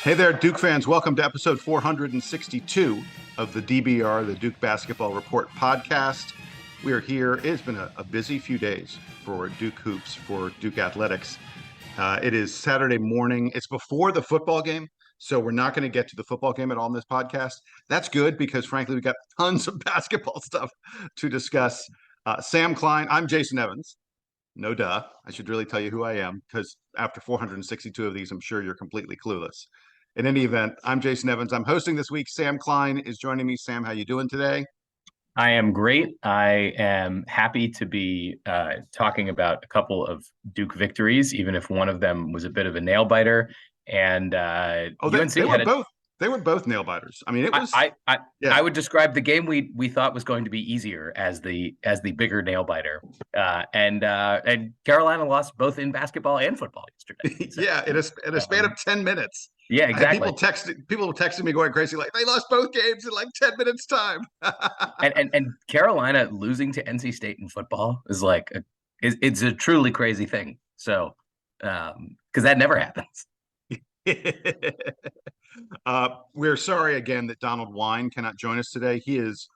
Hey there, Duke fans. Welcome to episode 462 of the DBR, the Duke Basketball Report podcast. We are here. It's been a busy few days for Duke Hoops, for Duke Athletics. It is Saturday morning. It's before the football game, so we're not going to get to the football game at all in this podcast. That's good because, frankly, we got tons of basketball stuff to discuss. Sam Klein, I'm Jason Evans. No duh. I should really tell you who I am because after 462 of these, I'm sure you're completely clueless. In any event, I'm Jason Evans. I'm hosting this week. Sam Klein is joining me. Sam, how you doing today? I am great. I am happy to be talking about a couple of Duke victories, even if one of them was a bit of a nail biter. And Oh, UNC had a. they were both nail biters. I mean, it was I would describe the game we thought was going to be easier as the bigger nail biter. And Carolina lost both in basketball and football yesterday. So, yeah, in a span of 10 minutes. Yeah, exactly. People texting me going crazy, like they lost both games in like 10 minutes time. and Carolina losing to NC State in football is like it's a truly crazy thing. So because that never happens. We're sorry again that Donald Wine cannot join us today. He is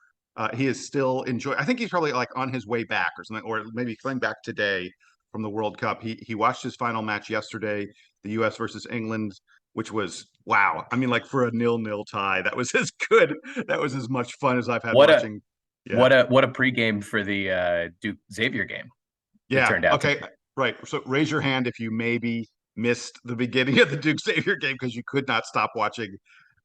still enjoying. I think he's probably like on his way back or something, or maybe coming back today from the World Cup. He watched his final match yesterday, the U.S. versus England, which was wow. I mean, like for a 0-0 tie, that was as good. That was as much fun as I've had watching. What a pregame for the Duke Xavier game. Yeah. Turned out okay. Right. So raise your hand if you maybe missed the beginning of the Duke Xavier game because you could not stop watching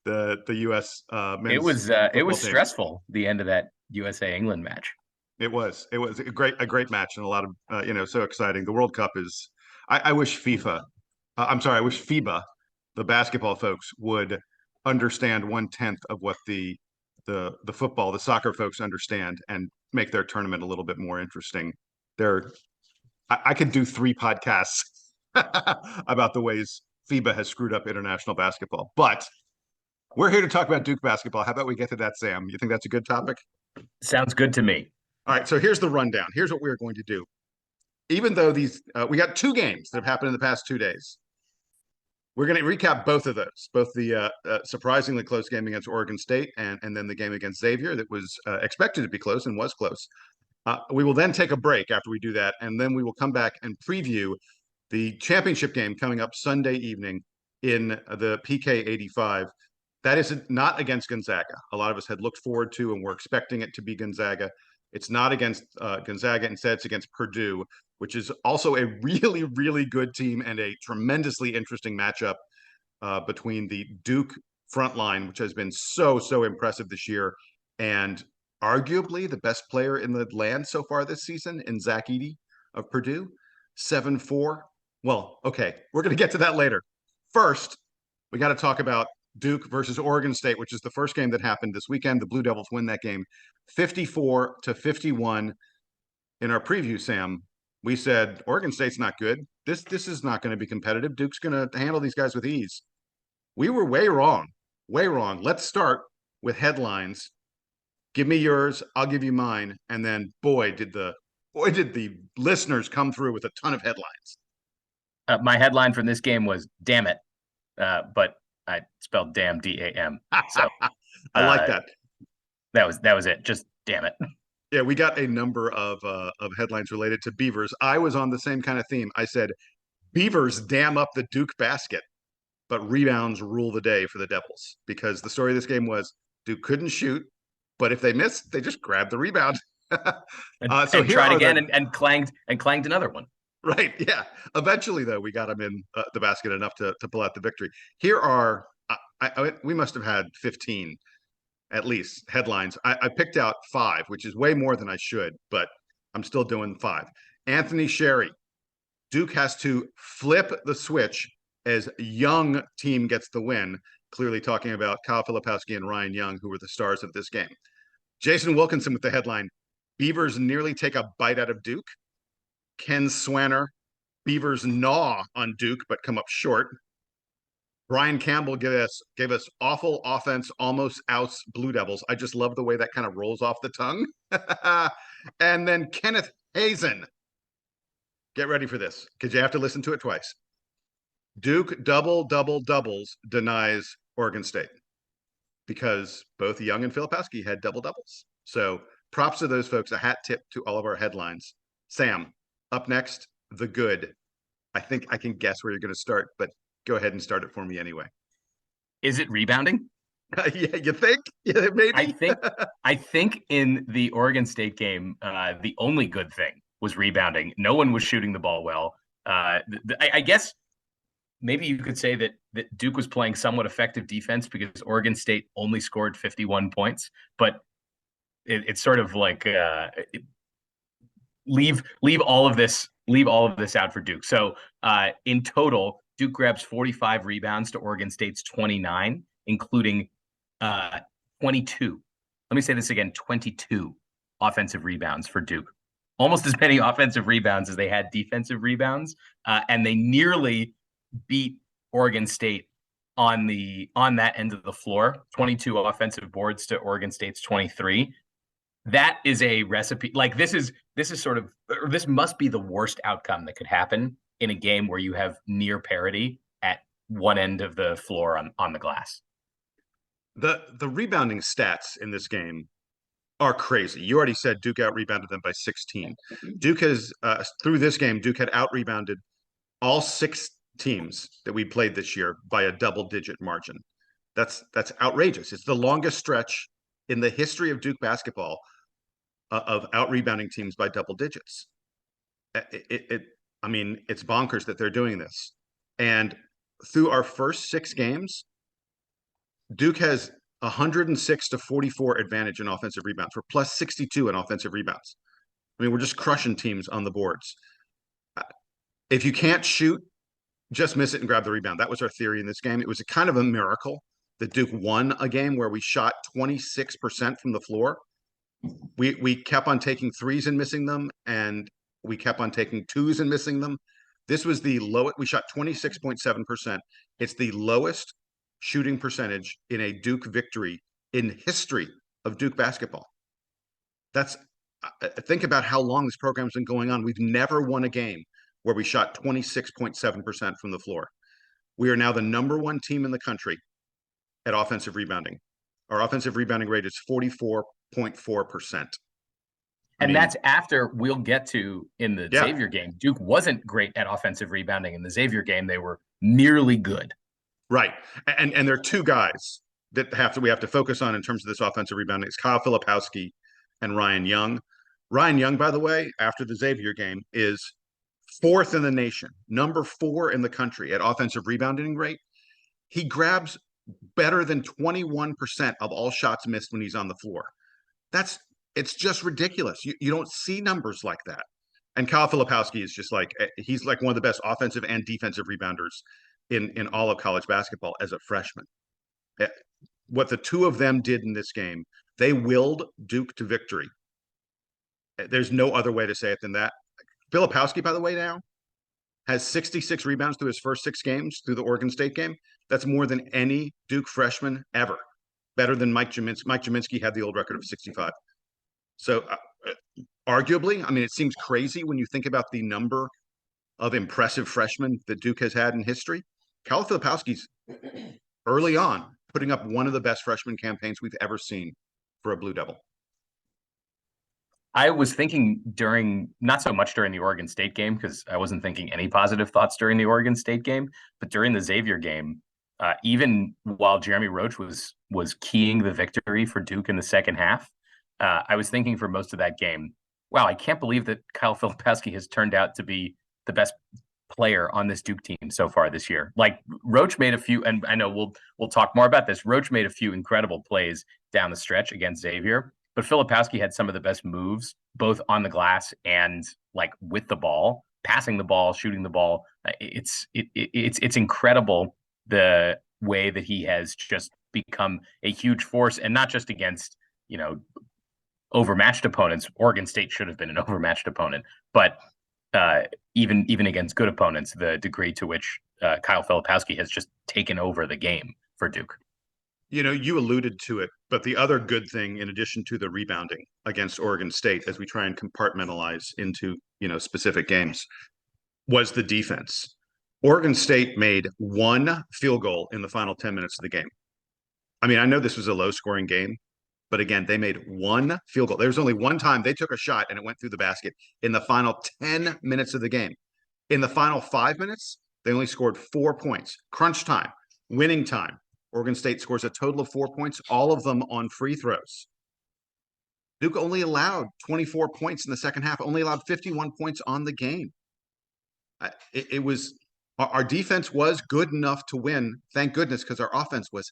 the U.S. Men's. It was stressful. The end of that USA England match. It was a great match and a lot of so exciting. The World Cup is. I wish FIFA. I wish FIBA, the basketball folks, would understand 1/10 of what the football, the soccer folks understand and make their tournament a little bit more interesting. I could do 3 podcasts about the ways FIBA has screwed up international basketball. But we're here to talk about Duke basketball. How about we get to that, Sam? You think that's a good topic? Sounds good to me. All right, so here's the rundown. Here's what we're going to do. Even though we got 2 games that have happened in the past 2 days, we're going to recap both of those, both the surprisingly close game against Oregon State and then the game against Xavier that was expected to be close and was close. We will then take a break after we do that, and then we will come back and preview the championship game coming up Sunday evening in the PK85. That is not against Gonzaga. A lot of us had looked forward to and were expecting it to be Gonzaga. It's not against Gonzaga. Instead, it's against Purdue, which is also a really, really good team and a tremendously interesting matchup between the Duke front line, which has been so impressive this year, and arguably the best player in the land so far this season in Zach Edey of Purdue, 7'4". Well, okay, we're going to get to that later. First, we got to talk about Duke versus Oregon State, which is the first game that happened this weekend. The Blue Devils win that game 54-51. In our preview, Sam, we said Oregon State's not good. This is not going to be competitive. Duke's going to handle these guys with ease. We were way wrong. Way wrong. Let's start with headlines. Give me yours, I'll give you mine, and then boy did the listeners come through with a ton of headlines. My headline from this game was "Damn it," but I spelled "damn" D-A-M. So I like that. That was it. Just damn it. Yeah, we got a number of headlines related to Beavers. I was on the same kind of theme. I said, "Beavers dam up the Duke basket, but rebounds rule the day for the Devils," because the story of this game was Duke couldn't shoot. But if they missed, they just grabbed the rebound. So tried again and clanged another one. Right. Yeah. Eventually, though, we got them in the basket enough to pull out the victory. Here are we must have had 15 at least headlines. I picked out 5, which is way more than I should, but I'm still doing 5. Anthony Sherry. Duke has to flip the switch as young team gets the win. Clearly talking about Kyle Filipowski and Ryan Young, who were the stars of this game. Jason Wilkinson with the headline, Beavers nearly take a bite out of Duke. Ken Swanner, Beavers gnaw on Duke, but come up short. Brian Campbell gave us awful offense, almost outs Blue Devils. I just love the way that kind of rolls off the tongue. And then Kenneth Hazen. Get ready for this, because you have to listen to it twice. Duke doubles denies Oregon State because both Young and Filipowski had double doubles. So props to those folks. A hat tip to all of our headlines. Sam, up next, the good. I think I can guess where you're going to start, but go ahead and start it for me anyway. Is it rebounding? Yeah, you think? Yeah, I maybe. think I think in the Oregon State game, the only good thing was rebounding. No one was shooting the ball well. I guess maybe you could say that Duke was playing somewhat effective defense because Oregon State only scored 51 points, but it's sort of like leave all of this out for Duke. So in total, Duke grabs 45 rebounds to Oregon State's 29, including 22. Let me say this again: 22 offensive rebounds for Duke. Almost as many offensive rebounds as they had defensive rebounds, and they nearly beat Oregon State on that end of the floor. 22 offensive boards to Oregon State's 23. That is a recipe. Like this is sort of, or this must be the worst outcome that could happen in a game where you have near parity at one end of the floor on the glass. The rebounding stats in this game are crazy. You already said Duke out rebounded them by 16. Duke has through this game, Duke had out rebounded all 6 teams that we played this year by a double-digit margin. That's outrageous. It's the longest stretch in the history of Duke basketball of out rebounding teams by double digits. I mean, it's bonkers that they're doing this. And through our first 6 games, Duke has 106 to 44 advantage in offensive rebounds. We're plus 62 in offensive rebounds. I mean, we're just crushing teams on the boards. If you can't shoot, just miss it and grab the rebound. That was our theory in this game. It was a kind of a miracle that Duke won a game where we shot 26% from the floor. We kept on taking threes and missing them, and we kept on taking twos and missing them. This was the lowest. We shot 26.7%. It's the lowest shooting percentage in a Duke victory in history of Duke basketball. That's think about how long this program's been going on. We've never won a game where we shot 26.7% from the floor. We are now the #1 team in the country at offensive rebounding. Our offensive rebounding rate is 44.4%. And that's after we'll get to in the yeah. Xavier game. Duke wasn't great at offensive rebounding. In the Xavier game, they were nearly good. Right. And there are 2 guys that we have to focus on in terms of this offensive rebounding. It's Kyle Filipowski and Ryan Young. Ryan Young, by the way, after the Xavier game, is 4th in the nation, #4 in the country at offensive rebounding rate. He grabs better than 21% of all shots missed when he's on the floor. It's just ridiculous. You don't see numbers like that. And Kyle Filipowski is just like, he's like one of the best offensive and defensive rebounders in all of college basketball as a freshman. What the 2 of them did in this game, they willed Duke to victory. There's no other way to say it than that. Filipowski, by the way, now has 66 rebounds through his first 6 games through the Oregon State game. That's more than any Duke freshman ever. Better than Mike Jaminski. Mike Jaminski had the old record of 65. So arguably, I mean, it seems crazy when you think about the number of impressive freshmen that Duke has had in history. Kyle Filipowski's early on putting up one of the best freshman campaigns we've ever seen for a Blue Devil. I was thinking not so much during the Oregon State game, because I wasn't thinking any positive thoughts during the Oregon State game, but during the Xavier game, even while Jeremy Roach was keying the victory for Duke in the second half, I was thinking for most of that game, wow, I can't believe that Kyle Filipowski has turned out to be the best player on this Duke team so far this year. Like Roach made a few, and I know we'll talk more about this. Roach made a few incredible plays down the stretch against Xavier, but Filipowski had some of the best moves, both on the glass and like with the ball, passing the ball, shooting the ball. It's incredible the way that he has just become a huge force, and not just against, overmatched opponents. Oregon State should have been an overmatched opponent, but even against good opponents, the degree to which Kyle Filipowski has just taken over the game for Duke. You alluded to it, but the other good thing, in addition to the rebounding against Oregon State, as we try and compartmentalize into, specific games, was the defense. Oregon State made one field goal in the final 10 minutes of the game. I mean, I know this was a low scoring game, but again, they made one field goal. There was only one time they took a shot and it went through the basket in the final 10 minutes of the game. In the final 5 minutes, they only scored 4 points. Crunch time, winning time. Oregon State scores a total of 4 points, all of them on free throws. Duke only allowed 24 points in the second half, only allowed 51 points on the game. It was our defense was good enough to win. Thank goodness, because our offense was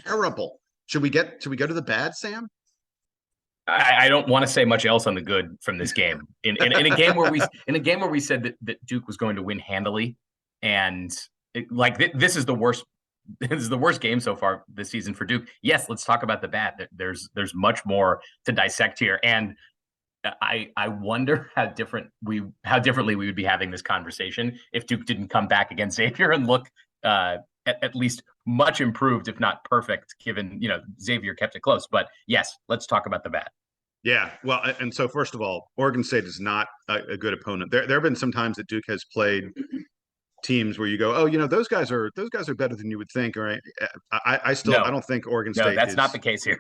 terrible. Should we go to the bad, Sam? I don't want to say much else on the good from this game. In a game where we said that Duke was going to win handily, and this is the worst. This is the worst game so far this season for Duke. Yes, let's talk about the bad. There's much more to dissect here, and I wonder how differently we would be having this conversation if Duke didn't come back against Xavier and look at least much improved, if not perfect, given Xavier kept it close. But yes, let's talk about the bad. Yeah, well, and so first of all, Oregon State is not a good opponent. There have been some times that Duke has played teams where you go, oh, those guys are better than you would think. All right, I don't think Oregon State. No, that's not the case here.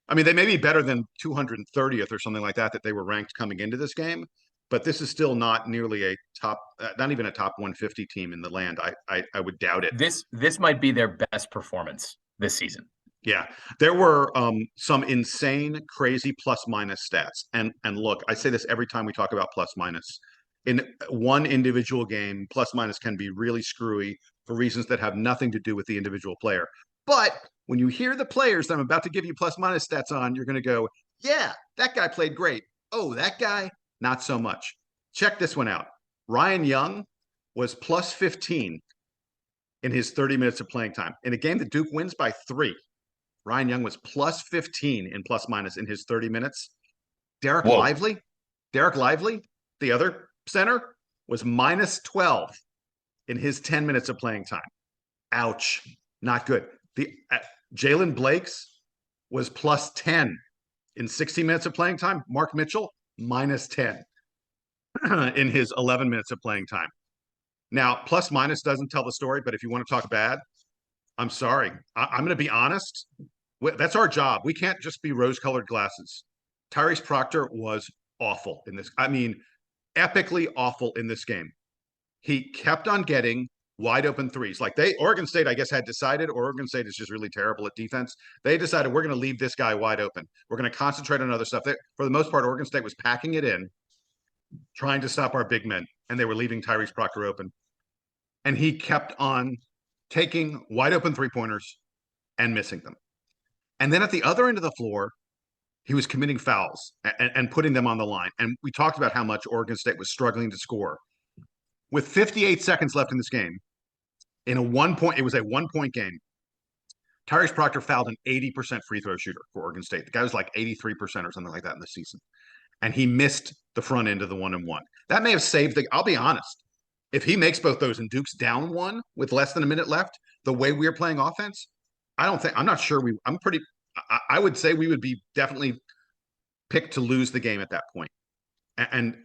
I mean, they may be better than 230th or something like that they were ranked coming into this game, but this is still not nearly a top, not even a top 150 team in the land. I would doubt it. This might be their best performance this season. Yeah, there were some insane, crazy plus minus stats. And look, I say this every time we talk about plus minus. In one individual game, plus minus can be really screwy for reasons that have nothing to do with the individual player. But when you hear the players that I'm about to give you plus minus stats on, you're going to go, yeah, that guy played great. Oh, that guy, not so much. Check this one out. Ryan Young was plus 15 in his 30 minutes of playing time. In a game that Duke wins by 3, Ryan Young was plus 15 in plus minus in his 30 minutes. Derek Lively, the other center, was minus 12 in his 10 minutes of playing time. Ouch. Not good. Jalen Blakes was plus 10 in 60 minutes of playing time. Mark Mitchell, minus 10 in his 11 minutes of playing time. Now, plus minus doesn't tell the story, but if you want to talk bad, I'm sorry. I'm going to be honest. That's our job. We can't just be rose-colored glasses. Tyrese Proctor was awful in this. I mean, epically awful in this game. He kept on getting wide open threes. Oregon State, I guess, had decided, Oregon State is just really terrible at defense. They decided we're going to leave this guy wide open. We're going to concentrate on other stuff. For the most part, Oregon State was packing it in, trying to stop our big men, and they were leaving Tyrese Proctor open. And he kept on taking wide open three-pointers and missing them. And then at the other end of the floor, he was committing fouls and putting them on the line. And we talked about how much Oregon State was struggling to score. With 58 seconds left in this game, it was a 1-point game. Tyrese Proctor fouled an 80% free throw shooter for Oregon State. The guy was like 83% or something like that in the season. And he missed the front end of the 1-and-1. That may have saved I'll be honest. If he makes both those and Duke's down 1 with less than a minute left, the way we are playing offense, I'm not sure I would say we would be definitely picked to lose the game at that point. And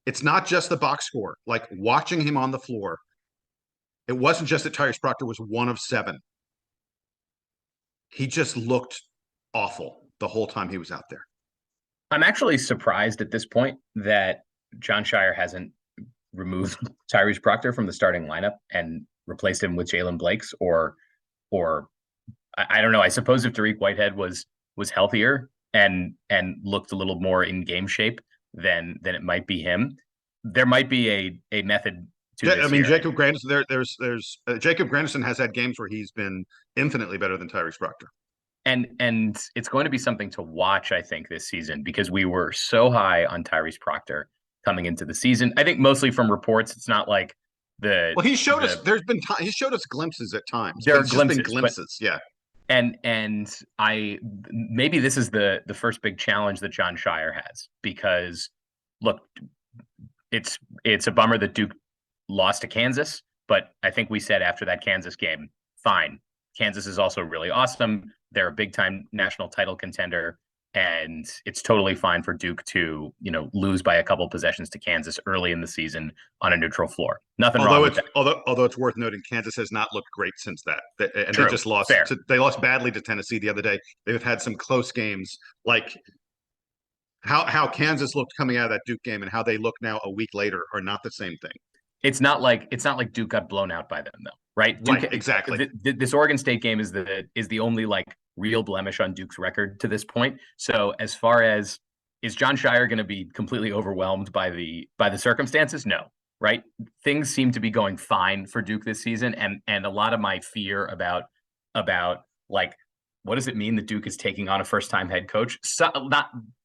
it's not just the box score. Like watching him on the floor, it wasn't just that Tyrese Proctor was 1 of 7. He just looked awful the whole time he was out there. I'm actually surprised at this point that Jon Scheyer hasn't removed Tyrese Proctor from the starting lineup and replaced him with Jalen Blakes or I don't know. I suppose if Tariq Whitehead was healthier and looked a little more in game shape, then it might be him. There might be a method to this. I mean, Jacob Grandison. There's Jacob Grandison has had games where he's been infinitely better than Tyrese Proctor. And it's going to be something to watch, I think, this season because we were so high on Tyrese Proctor coming into the season. I think mostly from reports. It's not like he showed us. He showed us glimpses at times. There are glimpses, yeah. And maybe this is the first big challenge that Jon Scheyer has because look, it's a bummer that Duke lost to Kansas, but I think we said after that Kansas game, fine. Kansas is also really awesome. They're a big time national title contender. And it's totally fine for Duke to, lose by a couple possessions to Kansas early in the season on a neutral floor. Nothing wrong with that. Although it's worth noting, Kansas has not looked great since that, and True. they just lost. Fair. They lost badly to Tennessee the other day. They've had some close games, like how Kansas looked coming out of that Duke game and how they look now a week later are not the same thing. It's not like Duke got blown out by them though, right? Duke, right, exactly. This Oregon State game is the only like real blemish on Duke's record to this point. So as far as is John Shire going to be completely overwhelmed by the circumstances? No, right? Things seem to be going fine for Duke this season, and a lot of my fear about like what does it mean that Duke is taking on a first-time head coach?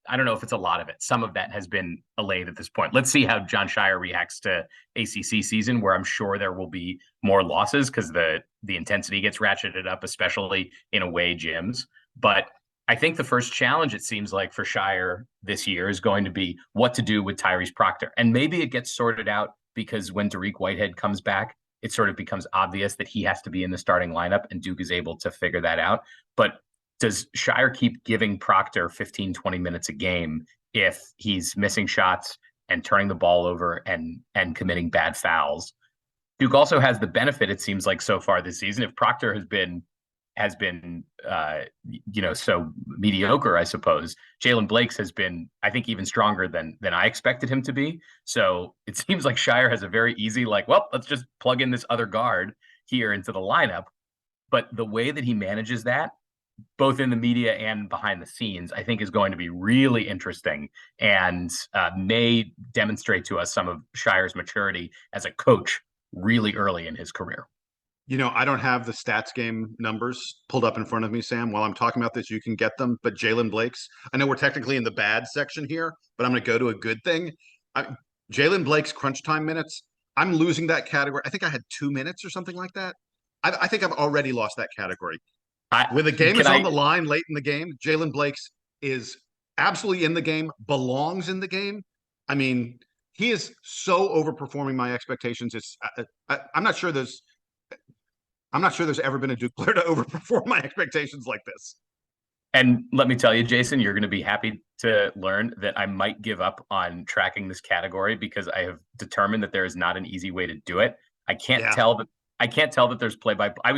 I don't know if it's a lot of it. Some of that has been allayed at this point. Let's see how John Shire reacts to ACC season, where I'm sure there will be more losses because the intensity gets ratcheted up, especially in away gyms. But I think the first challenge, it seems like, for Shire this year is going to be what to do with Tyrese Proctor. And maybe it gets sorted out because when Dariq Whitehead comes back, it sort of becomes obvious that he has to be in the starting lineup, and Duke is able to figure that out. But does Shire keep giving Proctor 15, 20 minutes a game if he's missing shots and turning the ball over and committing bad fouls? Duke also has the benefit, it seems like so far this season, if Proctor has been so mediocre, I suppose, Jalen Blakes has been, I think, even stronger than I expected him to be. So it seems like Shire has a very easy, like, well, let's just plug in this other guard here into the lineup. But the way that he manages that, both in the media and behind the scenes, I think is going to be really interesting and may demonstrate to us some of Shire's maturity as a coach really early in his career. I don't have the stats game numbers pulled up in front of me, Sam. While I'm talking about this, you can get them. But Jalen Blakes, I know we're technically in the bad section here, but I'm going to go to a good thing. Jalen Blake's crunch time minutes, I'm losing that category. I think I had 2 minutes or something like that. I think I've already lost that category. When the game is on the line late in the game, Jalen Blake's is absolutely in the game, belongs in the game. I mean, he is so overperforming my expectations. I'm not sure there's ever been a Duke player to overperform my expectations like this. And let me tell you, Jason, you're going to be happy to learn that I might give up on tracking this category because I have determined that there is not an easy way to do it. I can't tell that there's play-by-play. I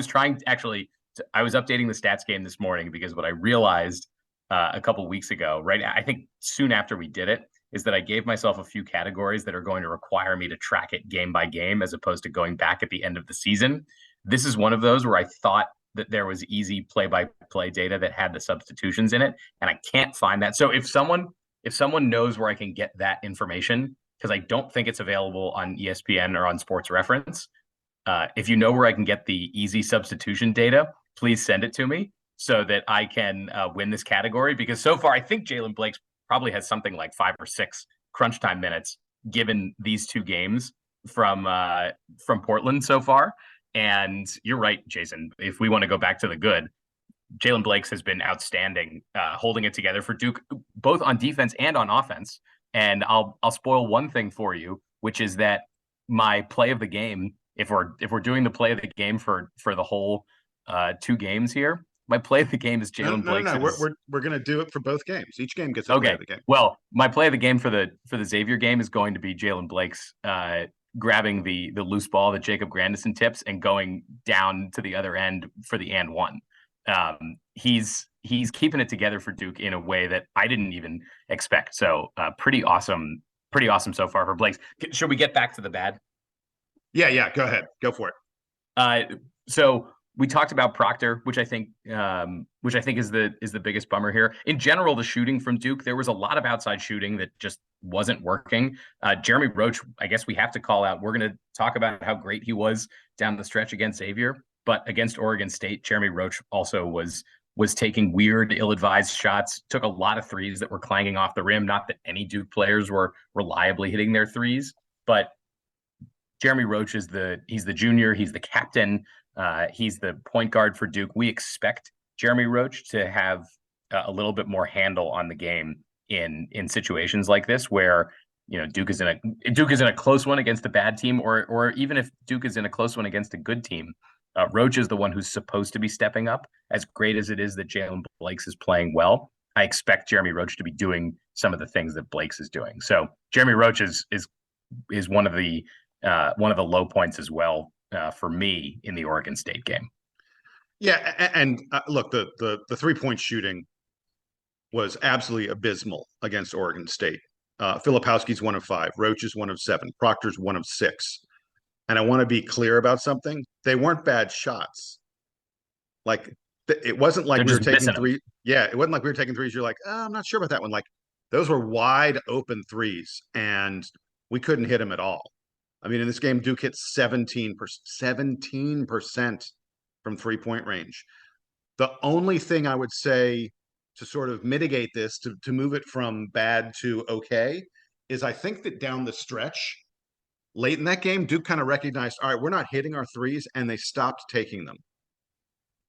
was updating the stats game this morning because what I realized a couple of weeks ago, right, I think soon after we did it, is that I gave myself a few categories that are going to require me to track it game by game as opposed to going back at the end of the season. This is one of those where I thought that there was easy play-by-play data that had the substitutions in it, and I can't find that. So if someone knows where I can get that information, because I don't think it's available on ESPN or on Sports Reference, if you know where I can get the easy substitution data, please send it to me so that I can win this category. Because so far, I think Jalen Blakes probably has something like 5 or 6 crunch time minutes given these 2 games from Portland so far. And you're right, Jason. If we want to go back to the good, Jalen Blakes has been outstanding, holding it together for Duke, both on defense and on offense. And I'll spoil one thing for you, which is that my play of the game, if we're doing the play of the game for the whole 2 games here, my play of the game is Jalen Blakes. No, we're going to do it for both games. Each game gets a play of the game. Well, my play of the game for the Xavier game is going to be Jalen Blakes grabbing the loose ball that Jacob Grandison tips and going down to the other end for the and one. He's keeping it together for Duke in a way that I didn't even expect. So pretty awesome so far for Blakes. Should we get back to the bad? Yeah. Go ahead. Go for it. So we talked about Proctor, which I think is the biggest bummer here. In general, the shooting from Duke, there was a lot of outside shooting that just wasn't working. Jeremy Roach, I guess we have to call out. We're going to talk about how great he was down the stretch against Xavier, but against Oregon State, Jeremy Roach also was taking weird, ill-advised shots, took a lot of threes that were clanging off the rim. Not that any Duke players were reliably hitting their threes, but Jeremy Roach he's the junior, he's the captain. He's the point guard for Duke. We expect Jeremy Roach to have a little bit more handle on the game in situations like this, where Duke is in a close one against a bad team, or even if Duke is in a close one against a good team. Roach is the one who's supposed to be stepping up. As great as it is that Jalen Blakes is playing well, I expect Jeremy Roach to be doing some of the things that Blake's is doing. So Jeremy Roach is one of the low points as well for me in the Oregon State game. Yeah, and look, the 3-point shooting was absolutely abysmal against Oregon State. Filipowski's 1 of 5, Roach is 1 of 7, Proctor's 1 of 6. And I want to be clear about something. They weren't bad shots. Like, it wasn't like we were taking three. Yeah, it wasn't like we were taking threes. You're like, oh, I'm not sure about that one. Like, those were wide open threes, and we couldn't hit them at all. I mean, in this game, Duke hit 17% from 3-point range. The only thing I would say to sort of mitigate this, to move it from bad to okay, is I think that down the stretch, late in that game, Duke kind of recognized, all right, we're not hitting our threes, and they stopped taking them,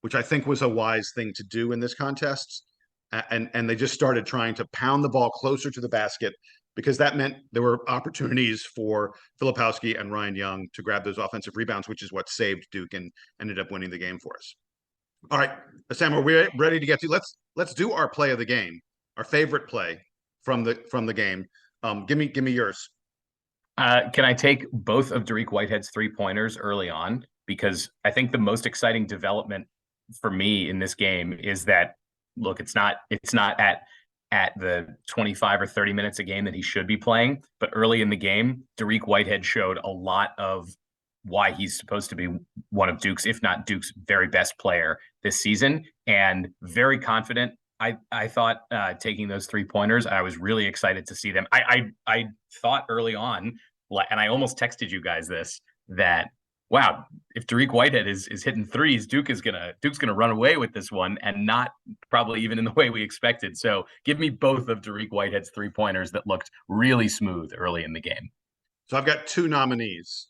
which I think was a wise thing to do in this contest. And they just started trying to pound the ball closer to the basket, because that meant there were opportunities for Filipowski and Ryan Young to grab those offensive rebounds, which is what saved Duke and ended up winning the game for us. All right, Sam, are we ready to get to? Let's do our play of the game, our favorite play from the game. Give me yours. Can I take both of Dariq Whitehead's 3-pointers early on? Because I think the most exciting development for me in this game is that, look, it's not at the 25 or 30 minutes a game that he should be playing, but early in the game, Dariq Whitehead showed a lot of why he's supposed to be one of Duke's, if not Duke's, very best player this season, and very confident. I thought taking those 3-pointers, I was really excited to see them. I thought early on, and I almost texted you guys this, that wow, if Dariq Whitehead is hitting threes, Duke's gonna run away with this one, and not probably even in the way we expected. So give me both of Dariq Whitehead's 3-pointers that looked really smooth early in the game. So I've got two nominees.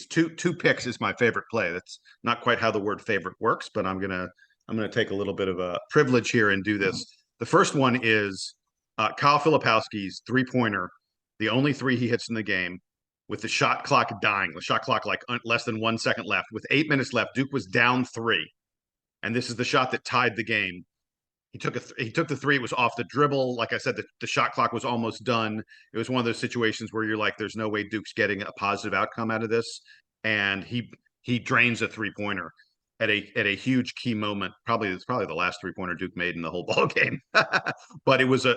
Two picks is my favorite play. That's not quite how the word favorite works, but I'm gonna take a little bit of a privilege here and do this. The first one is Kyle Filipowski's 3-pointer, the only 3 he hits in the game, with the shot clock dying, the shot clock like less than 1 second left. With 8 minutes left, Duke was down 3, and this is the shot that tied the game. He took the 3. It was off the dribble. Like I said, the shot clock was almost done. It was one of those situations where you're like, there's no way Duke's getting a positive outcome out of this, and he drains a 3-pointer at a huge key moment. It's probably the last 3-pointer Duke made in the whole ball game. But it was a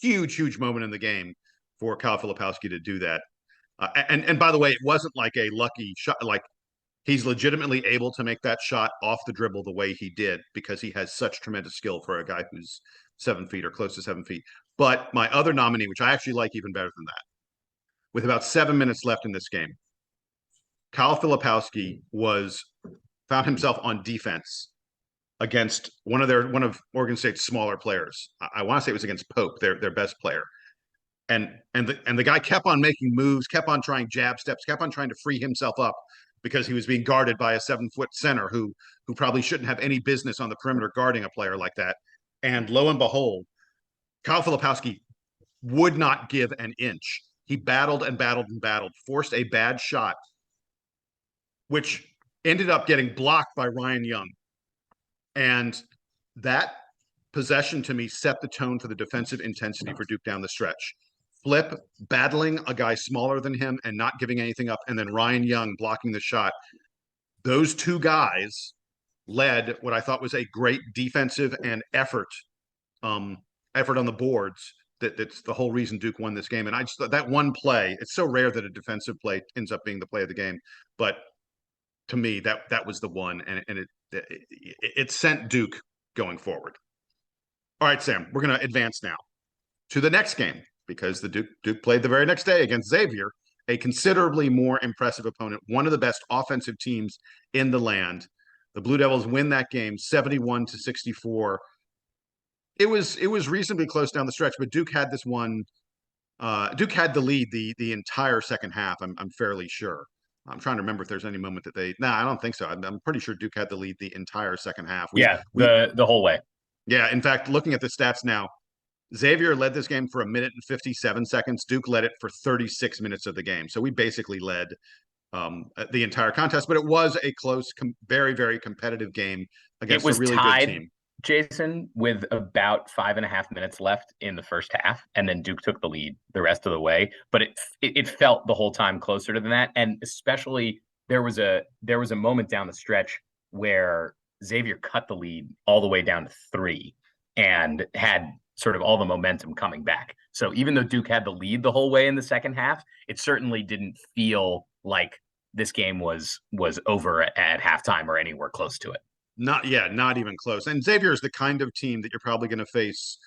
huge moment in the game for Kyle Filipowski to do that. And by the way, it wasn't like a lucky shot. Like, he's legitimately able to make that shot off the dribble the way he did, because he has such tremendous skill for a guy who's 7 feet or close to 7 feet. But my other nominee, which I actually like even better than that, with about 7 minutes left in this game, Kyle Filipowski found himself on defense against one of Oregon State's smaller players. I want to say it was against Pope, their best player. And the guy kept on making moves, kept on trying jab steps, kept on trying to free himself up, because he was being guarded by a 7-foot center who probably shouldn't have any business on the perimeter guarding a player like that. And lo and behold, Kyle Filipowski would not give an inch. He battled and battled and battled, forced a bad shot, which ended up getting blocked by Ryan Young. And that possession, to me, set the tone for the defensive intensity for Duke down the stretch. Flip battling a guy smaller than him and not giving anything up, and then Ryan Young blocking the shot. Those two guys led what I thought was a great defensive and effort on the boards. That's the whole reason Duke won this game. And I just thought that one play, it's so rare that a defensive play ends up being the play of the game, but to me, that was the one, and it sent Duke going forward. All right, Sam, we're going to advance now to the next game, because the Duke played the very next day against Xavier, a considerably more impressive opponent, one of the best offensive teams in the land. The Blue Devils win that game 71-64. It was reasonably close down the stretch, but Duke had this one. Duke had the lead the entire second half. I'm fairly sure. I'm trying to remember if there's any moment that they. No, I don't think so. I'm pretty sure Duke had the lead the entire second half. The whole way. Yeah. In fact, looking at the stats now, Xavier led this game for 1 minute and 57 seconds. Duke led it for 36 minutes of the game. So we basically led the entire contest, but it was a close, very, very competitive game against a really good team. Jason, with about 5.5 minutes left in the first half, and then Duke took the lead the rest of the way. But it felt the whole time closer than that, and especially there was a moment down the stretch where Xavier cut the lead all the way down to 3 and had sort of all the momentum coming back. So even though Duke had the lead the whole way in the second half, it certainly didn't feel like this game was over at halftime or anywhere close to it. Not even close. And Xavier is the kind of team that you're probably going to face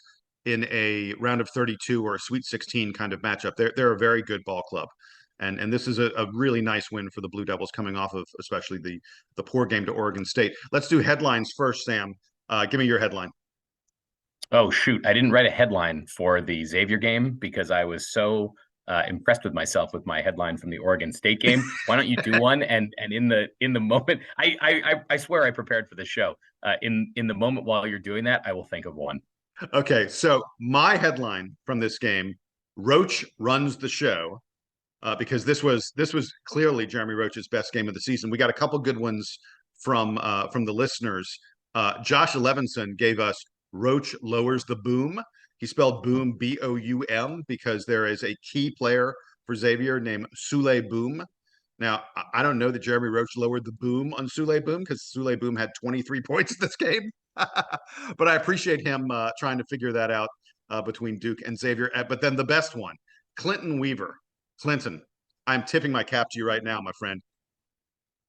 in a round of 32 or a Sweet 16 kind of matchup. They're a very good ball club. And this is a really nice win for the Blue Devils coming off of especially the poor game to Oregon State. Let's do headlines first, Sam. Give me your headline. Oh shoot, I didn't write a headline for the Xavier game because I was so impressed with myself with my headline from the Oregon State game. Why don't you do one? And in the moment, I swear I prepared for the show. In the moment while you're doing that, I will think of one. Okay, so my headline from this game: Roach runs the show. Because this was clearly Jeremy Roach's best game of the season. We got a couple good ones from the listeners. Josh Levinson gave us Roach lowers the boom. He spelled boom Boum because there is a key player for Xavier named Sule Boom. Now, I don't know that Jeremy Roach lowered the boom on Sule Boom because Sule Boom had 23 points in this game. But I appreciate him trying to figure that out between Duke and Xavier. But then the best one, Clinton Weaver. Clinton, I'm tipping my cap to you right now, my friend.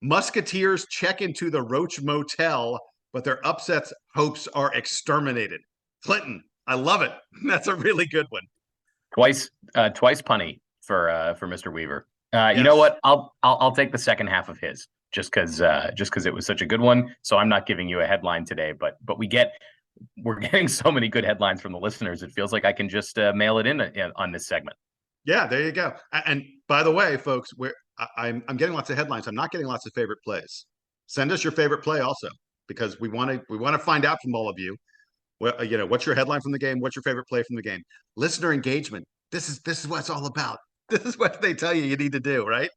Musketeers check into the Roach Motel, but their upsets hopes are exterminated. Clinton, I love it. That's a really good one. Twice punny for Mr. Weaver. Yes. You know what? I'll take the second half of his just because it was such a good one. So I'm not giving you a headline today, but we're getting so many good headlines from the listeners. It feels like I can just mail it in on this segment. Yeah, there you go. And by the way, folks, I'm getting lots of headlines. I'm not getting lots of favorite plays. Send us your favorite play also, because we want to find out from all of you. Well, what's your headline from the game? What's your favorite play from the game? Listener engagement. This is what it's all about. This is what they tell you need to do, right?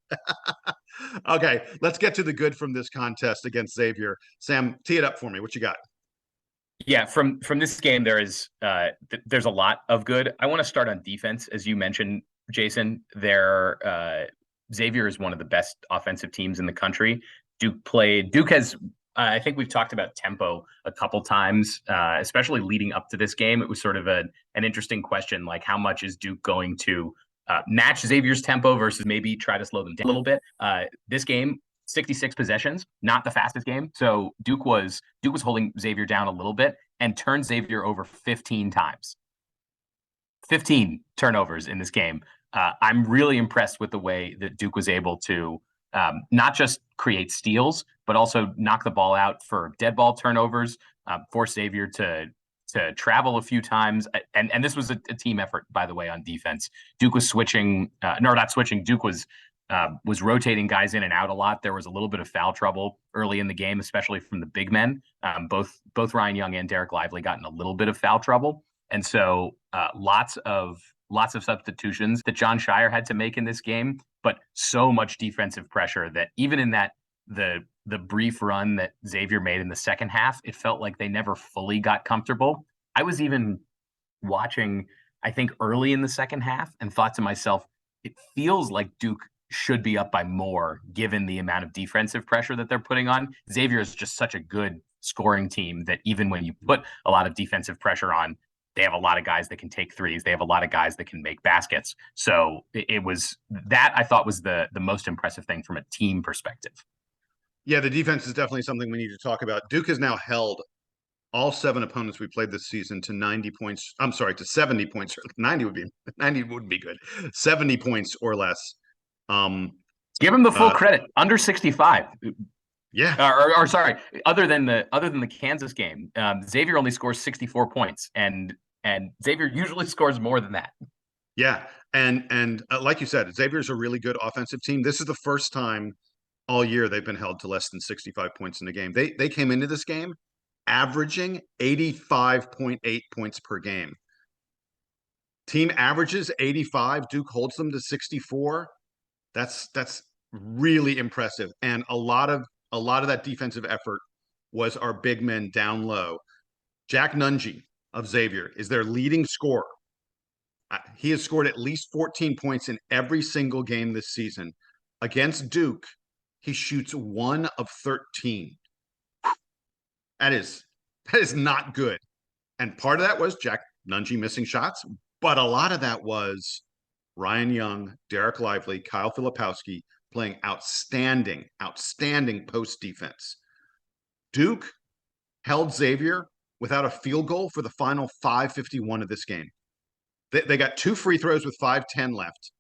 Okay, let's get to the good from this contest against Xavier. Sam, tee it up for me. What you got? Yeah, from this game, there's a lot of good. I want to start on defense, as you mentioned, Jason. Xavier is one of the best offensive teams in the country. Duke has, I think we've talked about tempo a couple times, especially leading up to this game. It was sort of an interesting question, like how much is Duke going to match Xavier's tempo versus maybe try to slow them down a little bit. This game, 66 possessions, not the fastest game. So Duke was holding Xavier down a little bit and turned Xavier over 15 times. 15 turnovers in this game. I'm really impressed with the way that Duke was able to not just create steals, but also knock the ball out for dead ball turnovers, force Xavier to travel a few times. And this was a team effort, by the way, on defense. Duke was switching, not switching. Duke was rotating guys in and out a lot. There was a little bit of foul trouble early in the game, especially from the big men. Both Ryan Young and Derek Lively got in a little bit of foul trouble. And so lots of substitutions that John Shire had to make in this game, but so much defensive pressure that even in that the brief run that Xavier made in the second half, it felt like they never fully got comfortable. I was even watching, I think, early in the second half and thought to myself, it feels like Duke should be up by more given the amount of defensive pressure that they're putting on. Xavier is just such a good scoring team that even when you put a lot of defensive pressure on, they have a lot of guys that can take threes. They have a lot of guys that can make baskets. So it was that I thought was the most impressive thing from a team perspective. Yeah, the defense is definitely something we need to talk about. Duke has now held all 7 opponents we played this season to 90 points. I'm sorry, to 70 points. 90 would be good. 70 points or less. Give him the full credit. Under 65. Yeah. Or sorry, other than the Kansas game, Xavier only scores 64 points, and Xavier usually scores more than that. Yeah, and like you said, Xavier's a really good offensive team. This is the first time all year they've been held to less than 65 points in the game. They came into this game averaging 85.8 points per game. Team averages 85. Duke holds them to 64. That's really impressive. And a lot of that defensive effort was our big men down low. Jack Nungy of Xavier is their leading scorer. He has scored at least 14 points in every single game this season. Against Duke, he shoots 1 of 13. That is not good. And part of that was Jack Nungy missing shots, but a lot of that was Ryan Young, Derek Lively, Kyle Filipowski playing outstanding post defense. Duke held Xavier without a field goal for the final 5:51 of this game. They got 2 free throws with 5:10 left,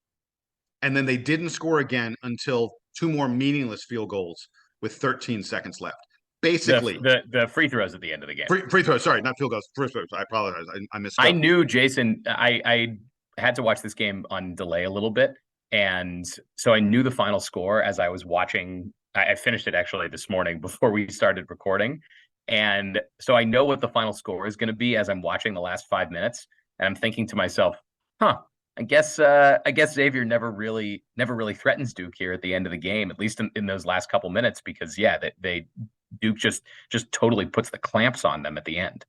and then they didn't score again until 2 more meaningless field goals with 13 seconds left. Basically, the free throws at the end of the game. Free throws, sorry, not field goals. Free throws. I apologize. I missed. I knew Jason. I had to watch this game on delay a little bit, and so I knew the final score as I was watching. I finished it actually this morning before we started recording, and so I know what the final score is going to be as I'm watching the last 5 minutes, and I'm thinking to myself, "Huh, I guess Xavier never really threatens Duke here at the end of the game, at least in those last couple minutes, because they Duke just totally puts the clamps on them at the end."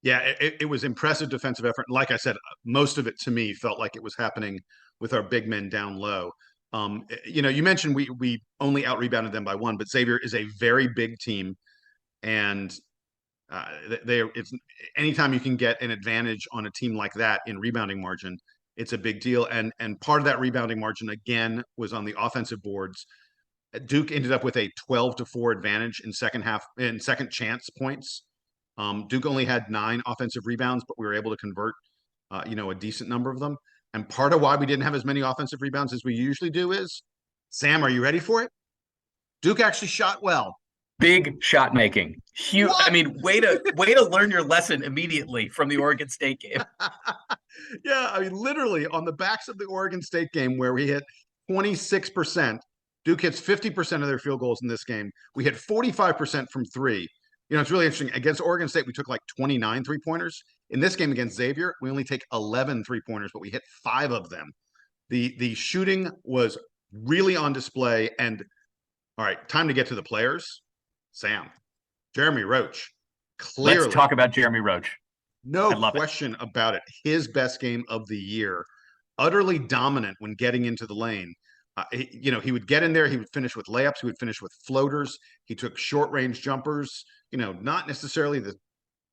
Yeah, it was impressive defensive effort. Like I said, most of it to me felt like it was happening with our big men down low. You mentioned we only out rebounded them by 1, but Xavier is a very big team, and it's anytime you can get an advantage on a team like that in rebounding margin, it's a big deal. And part of that rebounding margin again was on the offensive boards. Duke ended up with a 12-4 advantage in second chance points. Duke only had 9 offensive rebounds, but we were able to convert, a decent number of them. And part of why we didn't have as many offensive rebounds as we usually do is, Sam, are you ready for it? Duke actually shot well. Big shot making. Huge. I mean, way to learn your lesson immediately from the Oregon State game. Yeah, I mean, literally on the backs of the Oregon State game where we hit 26%, Duke hits 50% of their field goals in this game. We hit 45% from 3. It's really interesting. Against Oregon State, we took like 29 3-pointers. In this game against Xavier, we only take 11 3-pointers, but we hit 5 of them. The shooting was really on display. And all right, time to get to the players. Sam, Jeremy Roach, clearly. Let's talk about Jeremy Roach. No question about it. His best game of the year. Utterly dominant when getting into the lane. He would get in there. He would finish with layups. He would finish with floaters. He took short range jumpers. Not necessarily the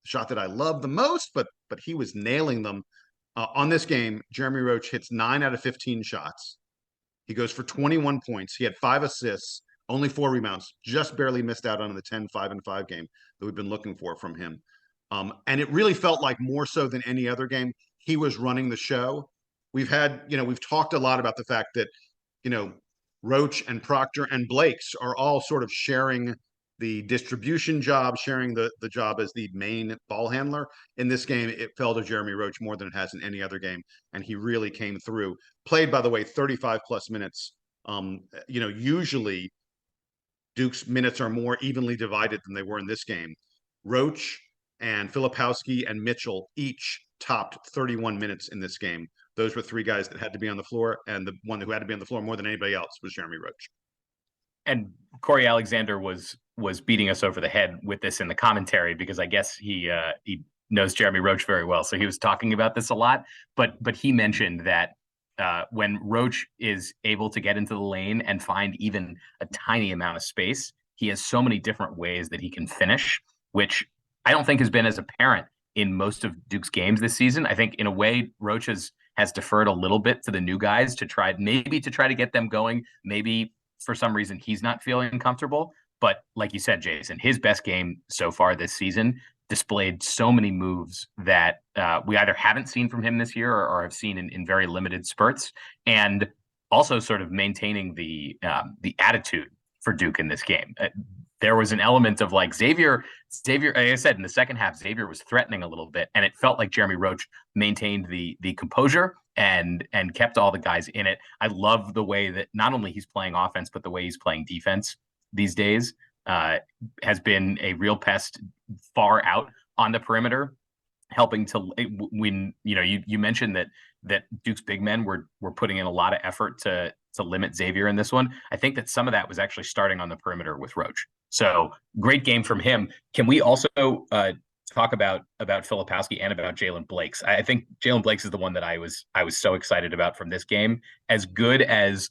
shot that I love the most, but he was nailing them. On this game, Jeremy Roach hits 9 out of 15 shots. He goes for 21 points. He had 5 assists, only 4 rebounds, just barely missed out on the 10-5-5 game that we've been looking for from him. And it really felt like more so than any other game, he was running the show. We've talked a lot about the fact that, Roach and Proctor and Blakes are all sort of sharing the distribution job, sharing the job as the main ball handler. In this game, it fell to Jeremy Roach more than it has in any other game, and he really came through. Played, by the way, 35 plus minutes. Usually Duke's minutes are more evenly divided than they were in this game. Roach and Filipowski and Mitchell each topped 31 minutes in this game. Those were 3 guys that had to be on the floor, and the one who had to be on the floor more than anybody else was Jeremy Roach. And Corey Alexander was beating us over the head with this in the commentary because I guess he knows Jeremy Roach very well, so he was talking about this a lot. But he mentioned that when Roach is able to get into the lane and find even a tiny amount of space, he has so many different ways that he can finish, which I don't think has been as apparent in most of Duke's games this season. I think in a way Roach has deferred a little bit to the new guys to try to get them going. Maybe for some reason he's not feeling comfortable. But like you said, Jason, his best game so far this season displayed so many moves that we either haven't seen from him this year or have seen in very limited spurts, and also sort of maintaining the attitude for Duke in this game. There was an element of like Xavier, like I said, in the second half, Xavier was threatening a little bit, and it felt like Jeremy Roach maintained the composure and kept all the guys in it. I love the way that not only he's playing offense, but the way he's playing defense these days has been a real pest far out on the perimeter, helping to when you mentioned that Duke's big men were putting in a lot of effort to limit Xavier in this one. I think that some of that was actually starting on the perimeter with Roach. So great game from him. Can we also talk about Filipowski and about Jalen Blakes. I think Jalen Blakes is the one that I was so excited about from this game. As good as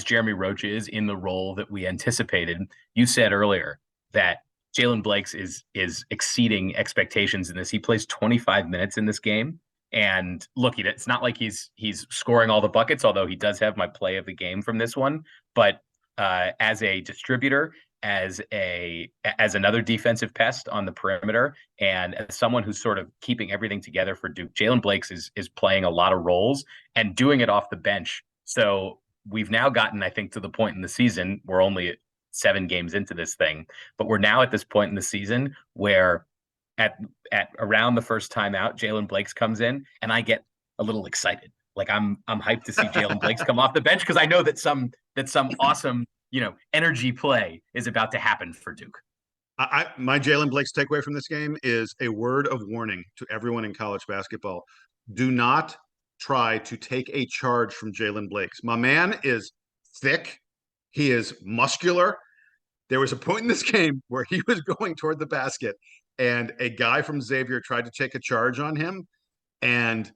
Jeremy Roach is in the role that we anticipated, you said earlier that Jalen Blakes is exceeding expectations in this. He plays 25 minutes in this game. And look, it's not like he's scoring all the buckets, although he does have my play of the game from this one. But as a distributor, as another defensive pest on the perimeter, and as someone who's sort of keeping everything together for Duke, Jalen Blakes is playing a lot of roles and doing it off the bench. So we've now gotten, I think, to the point in the season, we're only 7 games into this thing, but we're now at this point in the season where at around the first time out, Jalen Blakes comes in and I get a little excited. Like I'm hyped to see Jalen Blakes come off the bench because I know that some awesome, energy play is about to happen for Duke. My Jalen Blakes takeaway from this game is a word of warning to everyone in college basketball. Do not try to take a charge from Jalen Blakes. My man is thick. He is muscular. There was a point in this game where he was going toward the basket and a guy from Xavier tried to take a charge on him. And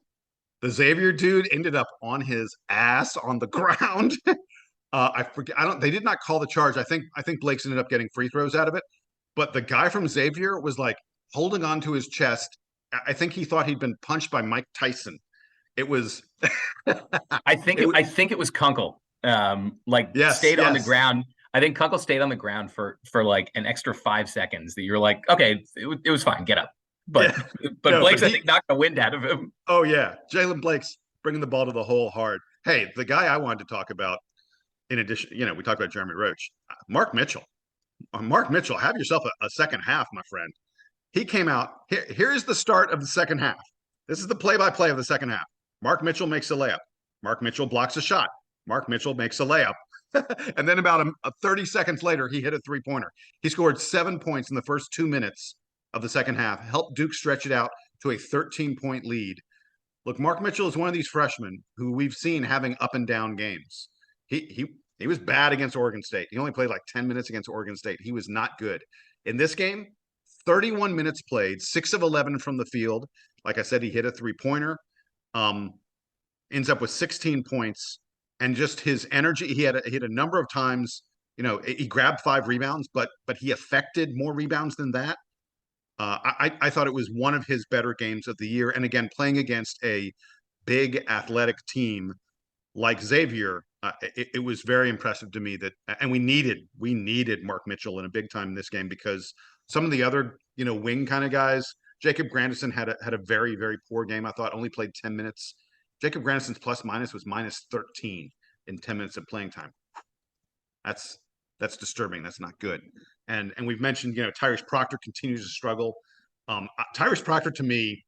the Xavier dude ended up on his ass on the ground. I forget. They did not call the charge. I think Blake's ended up getting free throws out of it. But the guy from Xavier was like holding onto his chest. I think he thought he'd been punched by Mike Tyson. It was. I think it was Kunkel. Stayed on the ground. I think Kunkel stayed on the ground for like an extra 5 seconds. That you're like, okay, it was fine. Get up. But Blake's, I think, knocked the wind out of him. Oh yeah, Jalen Blake's bringing the ball to the hole hard. Hey, the guy I wanted to talk about, in addition, we talked about Jeremy Roach, Mark Mitchell. Mark Mitchell, have yourself a second half, my friend. He came out. Here's the start of the second half. This is the play-by-play of the second half. Mark Mitchell makes a layup. Mark Mitchell blocks a shot. Mark Mitchell makes a layup. And then about 30 seconds later, he hit a three-pointer. He scored 7 points in the first 2 minutes of the second half, helped Duke stretch it out to a 13-point lead. Look, Mark Mitchell is one of these freshmen who we've seen having up and down games. He was bad against Oregon State. He only played like 10 minutes against Oregon State. He was not good. In this game, 31 minutes played, 6 of 11 from the field. Like I said, he hit a three-pointer, ends up with 16 points, and just his energy. He had a number of times, he grabbed 5 rebounds, but he affected more rebounds than that. I thought it was one of his better games of the year. And again, playing against a big athletic team like Xavier, it was very impressive to me and we needed Mark Mitchell in a big time in this game because some of the other, wing kind of guys, Jacob Grandison had a very, very poor game. I thought only played 10 minutes. Jacob Grandison's plus minus was minus 13 in 10 minutes of playing time. That's disturbing. That's not good. And we've mentioned, Tyrese Proctor continues to struggle. Tyrese Proctor to me,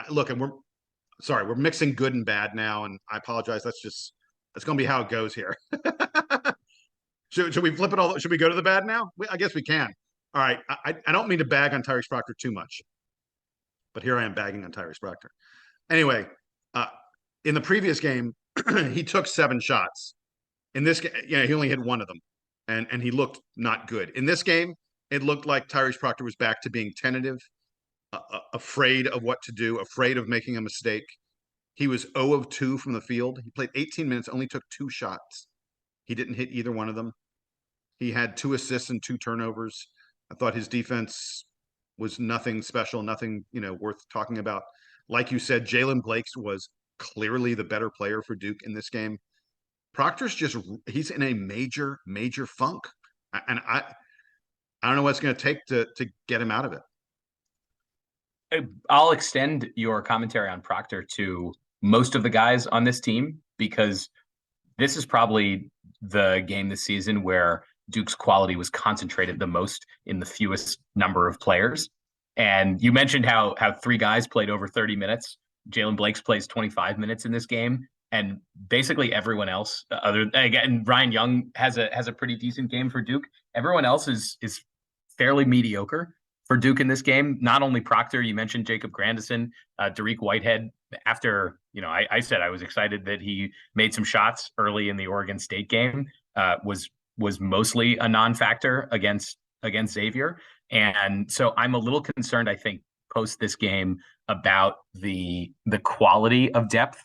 look, and we're mixing good and bad now, and I apologize. That's going to be how it goes here. Should we flip it all? Should we go to the bad now? I guess we can. All right. I don't mean to bag on Tyrese Proctor too much, but here I am bagging on Tyrese Proctor. Anyway, in the previous game, he took 7 shots. In this game, he only hit 1 of them, and he looked not good. In this game, it looked like Tyrese Proctor was back to being tentative, afraid of what to do, afraid of making a mistake. He was 0 of 2 from the field. He played 18 minutes, only took 2 shots. He didn't hit either one of them. He had 2 assists and 2 turnovers. I thought his defense was nothing special, nothing, worth talking about. Like you said, Jalen Blakes was clearly the better player for Duke in this game. Proctor's he's in a major, major funk. And I don't know what it's going to take to get him out of it. I'll extend your commentary on Proctor to most of the guys on this team because this is probably the game this season where Duke's quality was concentrated the most in the fewest number of players. And you mentioned how 3 guys played over 30 minutes. Jalen Blakes plays 25 minutes in this game. And basically everyone else, Ryan Young has a pretty decent game for Duke. Everyone else is fairly mediocre for Duke in this game. Not only Proctor, you mentioned Jacob Grandison, Dariq Whitehead. After I said I was excited that he made some shots early in the Oregon State game. Was mostly a non-factor against Xavier, and so I'm a little concerned. I think post this game about the quality of depth.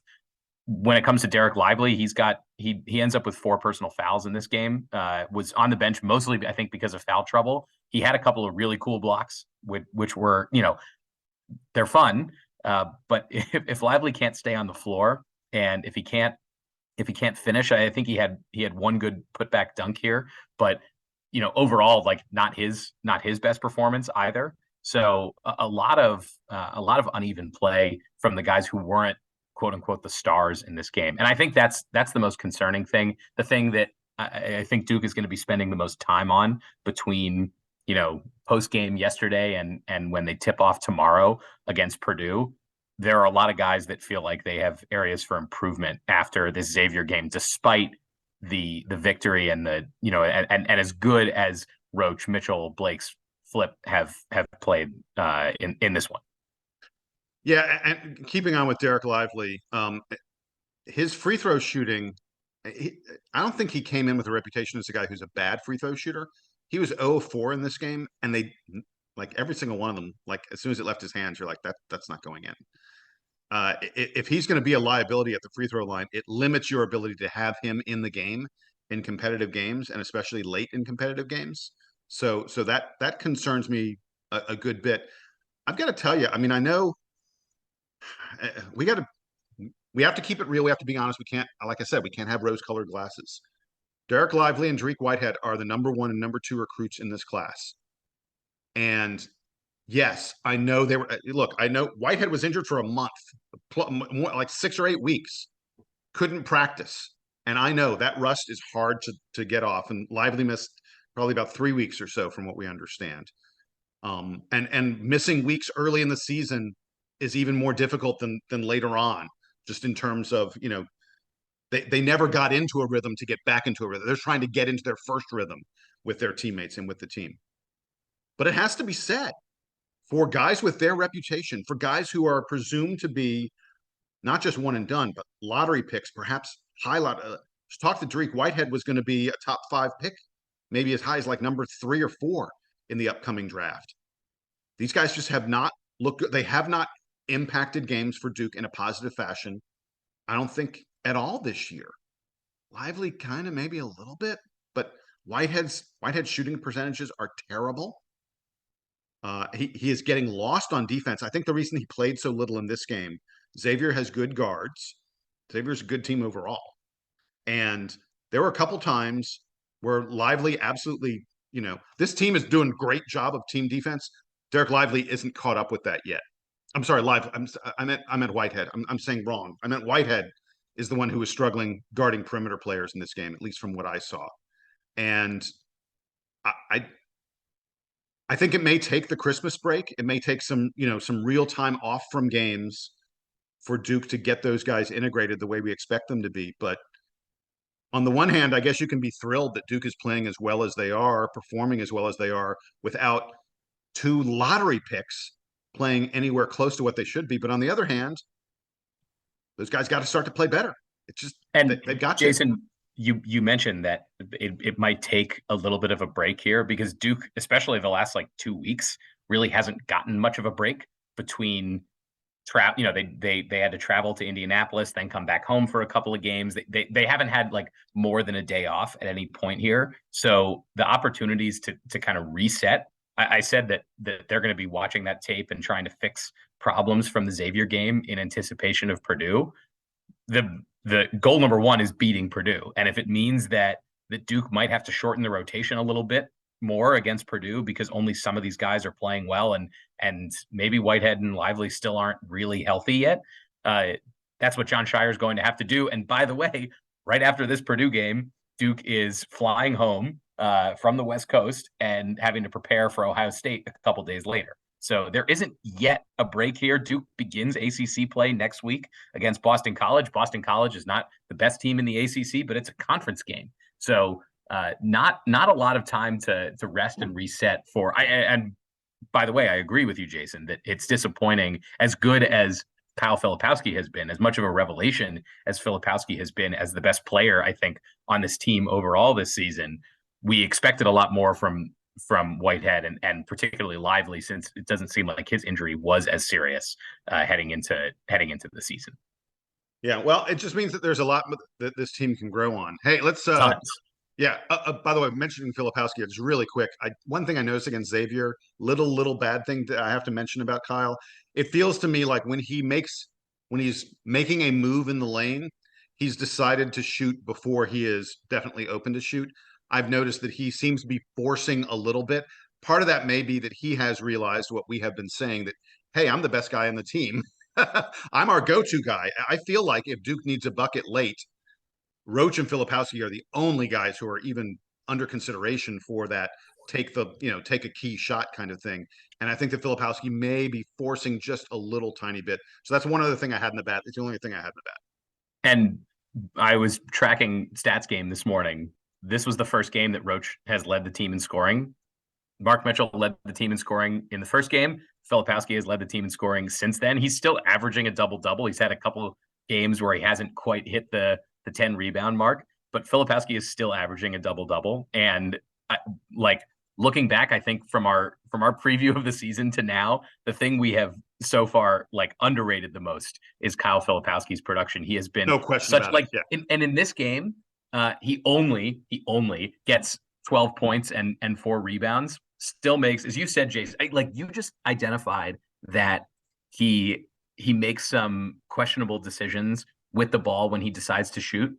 When it comes to Derek Lively, he ends up with 4 personal fouls in this game. Was on the bench mostly, I think, because of foul trouble. He had a couple of really cool blocks, which were, they're fun. But if Lively can't stay on the floor, and if he can't finish, I think he had one good putback dunk here, but overall, like not his best performance either. So a lot of uneven play from the guys who weren't, quote unquote, the stars in this game. And I think that's the most concerning thing. The thing that I think Duke is going to be spending the most time on between, post game yesterday and when they tip off tomorrow against Purdue. There are a lot of guys that feel like they have areas for improvement after this Xavier game, despite the victory and the, and as good as Roach, Mitchell, Blake's Flip have played in this one. Yeah, and keeping on with Derek Lively, his free throw shooting, I don't think he came in with a reputation as a guy who's a bad free throw shooter. He was 0-4 in this game, and they, like every single one of them, like as soon as it left his hands, you're like, that's not going in. If he's going to be a liability at the free throw line, it limits your ability to have him in the game in competitive games, and especially late in competitive games. So that concerns me a good bit. I've got to tell you, I mean, I know we have to keep it real. We have to be honest. We can't, like I said, we can't have rose-colored glasses. Derek Lively and Dariq Whitehead are the number 1 and number 2 recruits in this class. And yes, I know they were. Look, I know Whitehead was injured for a month, like 6 or 8 weeks, couldn't practice. And I know that rust is hard to get off. And Lively missed probably about 3 weeks or so, from what we understand. And missing weeks early in the season is even more difficult than later on, just in terms of, they never got into a rhythm to get back into a rhythm. They're trying to get into their first rhythm with their teammates and with the team. But it has to be said, for guys with their reputation, for guys who are presumed to be not just one and done, but lottery picks, perhaps talk that Dariq Whitehead was going to be a top 5 pick, maybe as high as like number 3 or 4 in the upcoming draft. These guys just have not looked good. They have not impacted games for Duke in a positive fashion, I don't think, at all this year. Lively kind of maybe a little bit, but Whitehead's shooting percentages are terrible. He is getting lost on defense. I think the reason he played so little in this game, Xavier has good guards. Xavier's a good team overall. And there were a couple times where Lively absolutely, this team is doing a great job of team defense. Derek Lively isn't caught up with that yet. I'm sorry, I meant Whitehead. I'm saying wrong. I meant Whitehead is the one who was struggling guarding perimeter players in this game, at least from what I saw. And I think it may take the Christmas break. It may take some real time off from games for Duke to get those guys integrated the way we expect them to be. But on the one hand, I guess you can be thrilled that Duke is playing as well as they are, performing as well as they are, without 2 lottery picks playing anywhere close to what they should be. But on the other hand, those guys got to start to play better. It's just, and they've got Jason, you mentioned that it might take a little bit of a break here, because Duke, especially the last like 2 weeks, really hasn't gotten much of a break between they had to travel to Indianapolis, then come back home for a couple of games. They haven't had like more than a day off at any point here. So the opportunities to kind of reset. I said that they're going to be watching that tape and trying to fix problems from the Xavier game in anticipation of Purdue. The goal number 1 is beating Purdue. And if it means that Duke might have to shorten the rotation a little bit more against Purdue because only some of these guys are playing well, and maybe Whitehead and Lively still aren't really healthy yet, that's what Jon Scheyer is going to have to do. And by the way, right after this Purdue game, Duke is flying home from the West Coast and having to prepare for Ohio State a couple days later. So there isn't yet a break here. Duke begins ACC play next week against Boston College. Boston College is not the best team in the ACC, but it's a conference game. So not a lot of time to rest and reset for. And by the way, I agree with you, Jason, that it's disappointing. As good as Kyle Filipowski has been, as much of a revelation as Filipowski has been as the best player, I think, on this team overall this season, we expected a lot more from Whitehead, and particularly Lively, since it doesn't seem like his injury was as serious heading into the season. Yeah, well, it just means that there's a lot that this team can grow on. Hey, let's Tons. yeah. By the way, mentioning Filipowski, it's really quick. One thing I noticed against Xavier, little bad thing that I have to mention about Kyle. It feels to me like when he's making a move in the lane, he's decided to shoot before he is definitely open to shoot. I've noticed that he seems to be forcing a little bit. Part of that may be that he has realized what we have been saying, that, hey, I'm the best guy on the team. I'm our go-to guy. I feel like if Duke needs a bucket late, Roach and Filipowski are the only guys who are even under consideration for that take a key shot kind of thing. And I think that Filipowski may be forcing just a little tiny bit. So that's one other thing I had in the bat. It's the only thing I had in the bat. And I was tracking Stats Game this morning. This was the first game that Roach has led the team in scoring. Mark Mitchell led the team in scoring in the first game. Filipowski has led the team in scoring since then. He's still averaging a double-double. He's had a couple games where he hasn't quite hit the 10 rebound mark, but Filipowski is still averaging a double-double. And looking back, I think from our preview of the season to now, the thing we have so far underrated the most is Kyle Filipowski's production. He has been no question such about it. Yeah. And in this game, he only gets 12 points and 4 rebounds. Still makes, as you said, Jason, you just identified that he makes some questionable decisions with the ball when he decides to shoot,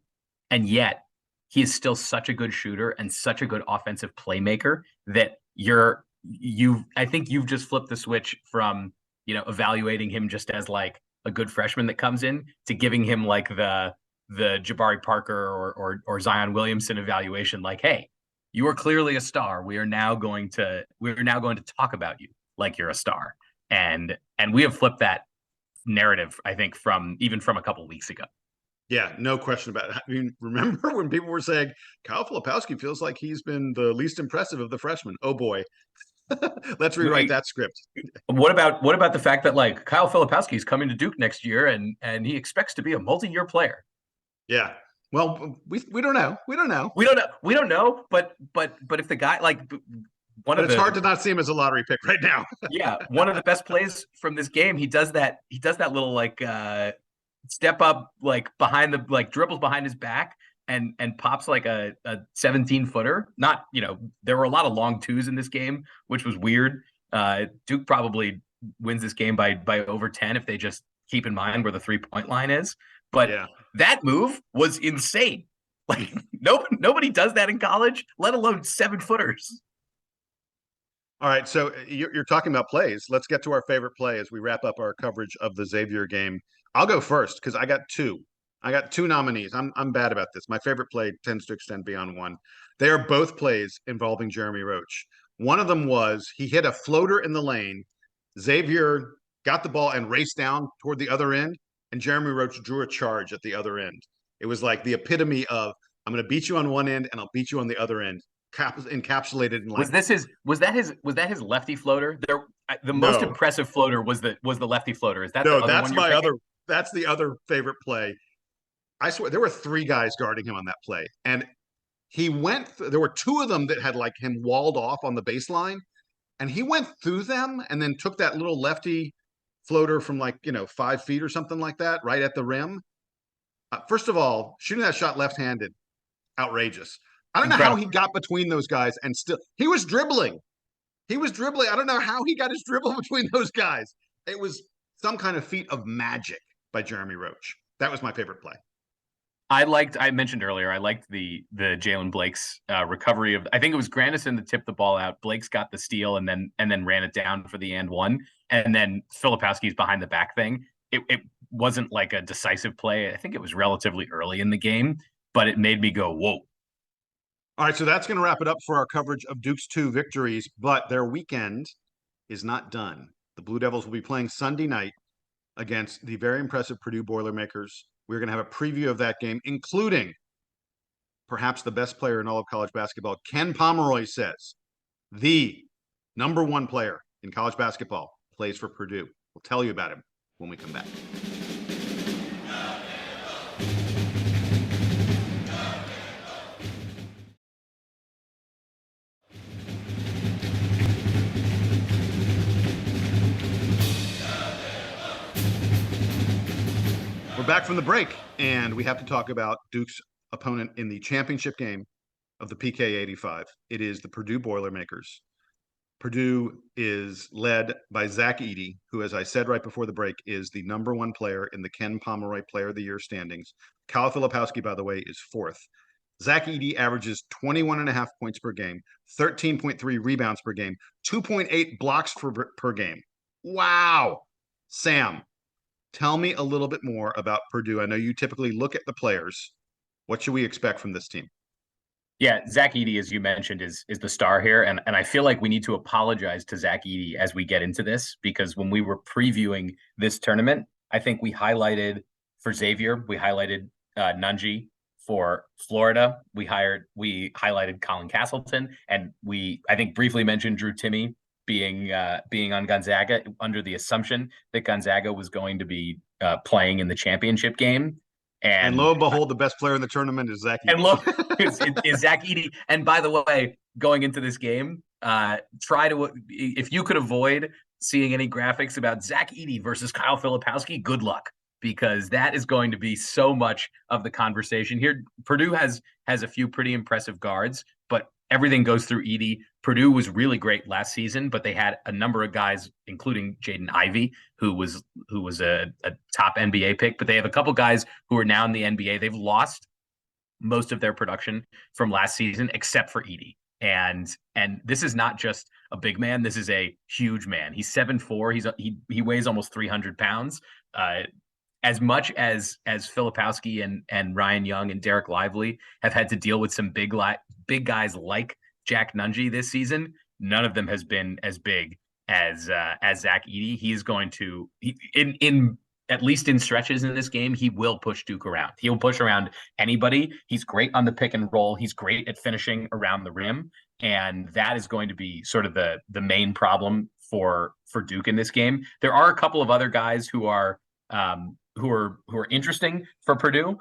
and yet he is still such a good shooter and such a good offensive playmaker that I think you've just flipped the switch from evaluating him just as like a good freshman that comes in to giving him like the Jabari Parker or Zion Williamson evaluation. Like, hey, you are clearly a star. We are now going to talk about you like you're a star, and we have flipped that narrative, I think, from a couple of weeks ago. Yeah, no question about it. I mean, remember when people were saying Kyle Filipowski feels like he's been the least impressive of the freshmen? Oh boy, let's rewrite that script. What about the fact that like Kyle Filipowski is coming to Duke next year and he expects to be a multi-year player? Yeah. Well, we don't know. We don't know. But if the guy it's hard to not see him as a lottery pick right now. Yeah, one of the best plays from this game. He does that little step up behind the dribbles behind his back and pops like a 17-footer. Not, there were a lot of long twos in this game, which was weird. Duke probably wins this game by over 10 if they just keep in mind where the 3-point line is. But yeah, that move was insane. Like nobody does that in college, let alone 7-footers. All right, so you're talking about plays. Let's get to our favorite play as we wrap up our coverage of the Xavier game. I'll go first because I got two. I got two nominees. I'm bad about this. My favorite play tends to extend beyond one. They are both plays involving Jeremy Roach. One of them was he hit a floater in the lane. Xavier got the ball and raced down toward the other end, and Jeremy Roach drew a charge at the other end. It was like the epitome of, I'm going to beat you on one end and I'll beat you on the other end. Encapsulated in like, was that his lefty floater? The most impressive floater was the lefty floater. Is that no? That's my other. That's the other favorite play. I swear there were 3 guys guarding him on that play, and he went. There were 2 of them that had like him walled off on the baseline, and he went through them and then took that little lefty floater from 5 feet or something like that, right at the rim. First of all, shooting that shot left-handed, outrageous. I don't know how he got between those guys and still he was dribbling. I don't know how he got his dribble between those guys. It was some kind of feat of magic by Jeremy Roach. That was my favorite play. I mentioned earlier, I liked the Jalen Blake's recovery of, I think it was Grandison that tipped the ball out. Blake's got the steal and then ran it down for the and one. And then Filipowski's behind the back thing. It wasn't like a decisive play. I think it was relatively early in the game, but it made me go, whoa. All right, so that's going to wrap it up for our coverage of Duke's 2 victories, but their weekend is not done. The Blue Devils will be playing Sunday night against the very impressive Purdue Boilermakers. We're going to have a preview of that game, including perhaps the best player in all of college basketball. Ken Pomeroy says the number 1 player in college basketball plays for Purdue. We'll tell you about him when we come back. back from the break, and we have to talk about Duke's opponent in the championship game of the PK85. It is the Purdue Boilermakers. Purdue is led by Zach Edey, who, as I said right before the break, is the number one player in the Ken Pomeroy Player of the Year standings. Kyle Filipowski, by the way, is fourth. Zach Edey averages 21.5 points per game, 13.3 rebounds per game, 2.8 blocks per game. Wow. Sam, tell me a little bit more about Purdue. I know you typically look at the players. What should we expect from this team? Yeah, Zach Edey, as you mentioned, is the star here, and I feel like we need to apologize to Zach Edey as we get into this, because when we were previewing this tournament, I think we highlighted for Xavier, we highlighted Nunji. For Florida, we highlighted Colin Castleton, and I think briefly mentioned Drew Timme being on Gonzaga under the assumption that Gonzaga was going to be playing in the championship game. And lo and behold, the best player in the tournament is Zach Edey. And look, is Zach Edey. And by the way, going into this game, if you could avoid seeing any graphics about Zach Edey versus Kyle Filipowski, good luck, because that is going to be so much of the conversation here. Purdue has a few pretty impressive guards, but everything goes through Edey. Purdue was really great last season, but they had a number of guys, including Jaden Ivey, who was a top NBA pick. But they have a couple guys who are now in the NBA. They've lost most of their production from last season, except for Edey. And this is not just a big man. This is a huge man. He's 7'4". He weighs almost 300 pounds. As much as Filipowski and Ryan Young and Derek Lively have had to deal with some big guys like Jack Nunji this season, none of them has been as big as Zach Edey. He's going to in at least in stretches in this game, he will push Duke around. He'll push around anybody. He's great on the pick and roll. He's great at finishing around the rim, and that is going to be sort of the main problem for Duke in this game. There are a couple of other guys who are interesting for Purdue.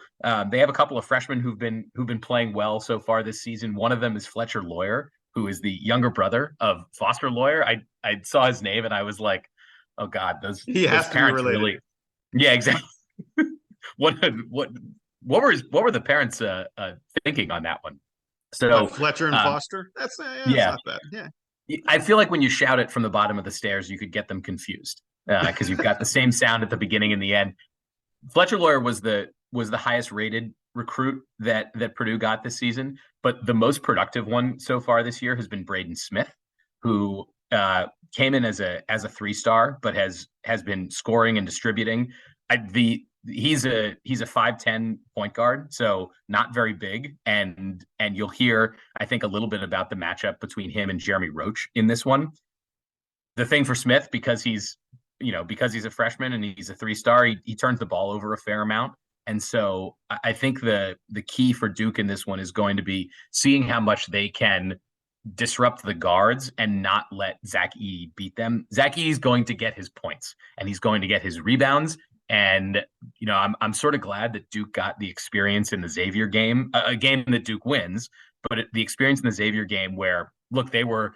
They have a couple of freshmen who've been playing well so far this season. One of them is Fletcher Lawyer, who is the younger brother of Foster Lawyer. I saw his name and I was like, oh God, those parents really. Yeah, exactly. what were the parents thinking on that one? So Fletcher and Foster. That's not bad. Yeah. I feel like when you shout it from the bottom of the stairs, you could get them confused because you've got the same sound at the beginning and the end. Fletcher Lawyer was the highest rated recruit that Purdue got this season, but the most productive one so far this year has been Braden Smith, who came in as a 3-star, but has been scoring and distributing. He's a 5'10" point guard, so not very big, and you'll hear, I think, a little bit about the matchup between him and Jeremy Roach in this one. The thing for Smith, because he's a freshman and he's a 3-star, he turns the ball over a fair amount. And so I think the key for Duke in this one is going to be seeing how much they can disrupt the guards and not let Zach Edey beat them. Zach Edey's going to get his points and he's going to get his rebounds. And, I'm sort of glad that Duke got the experience in the Xavier game, a game that Duke wins, but the experience in the Xavier game where, look, they were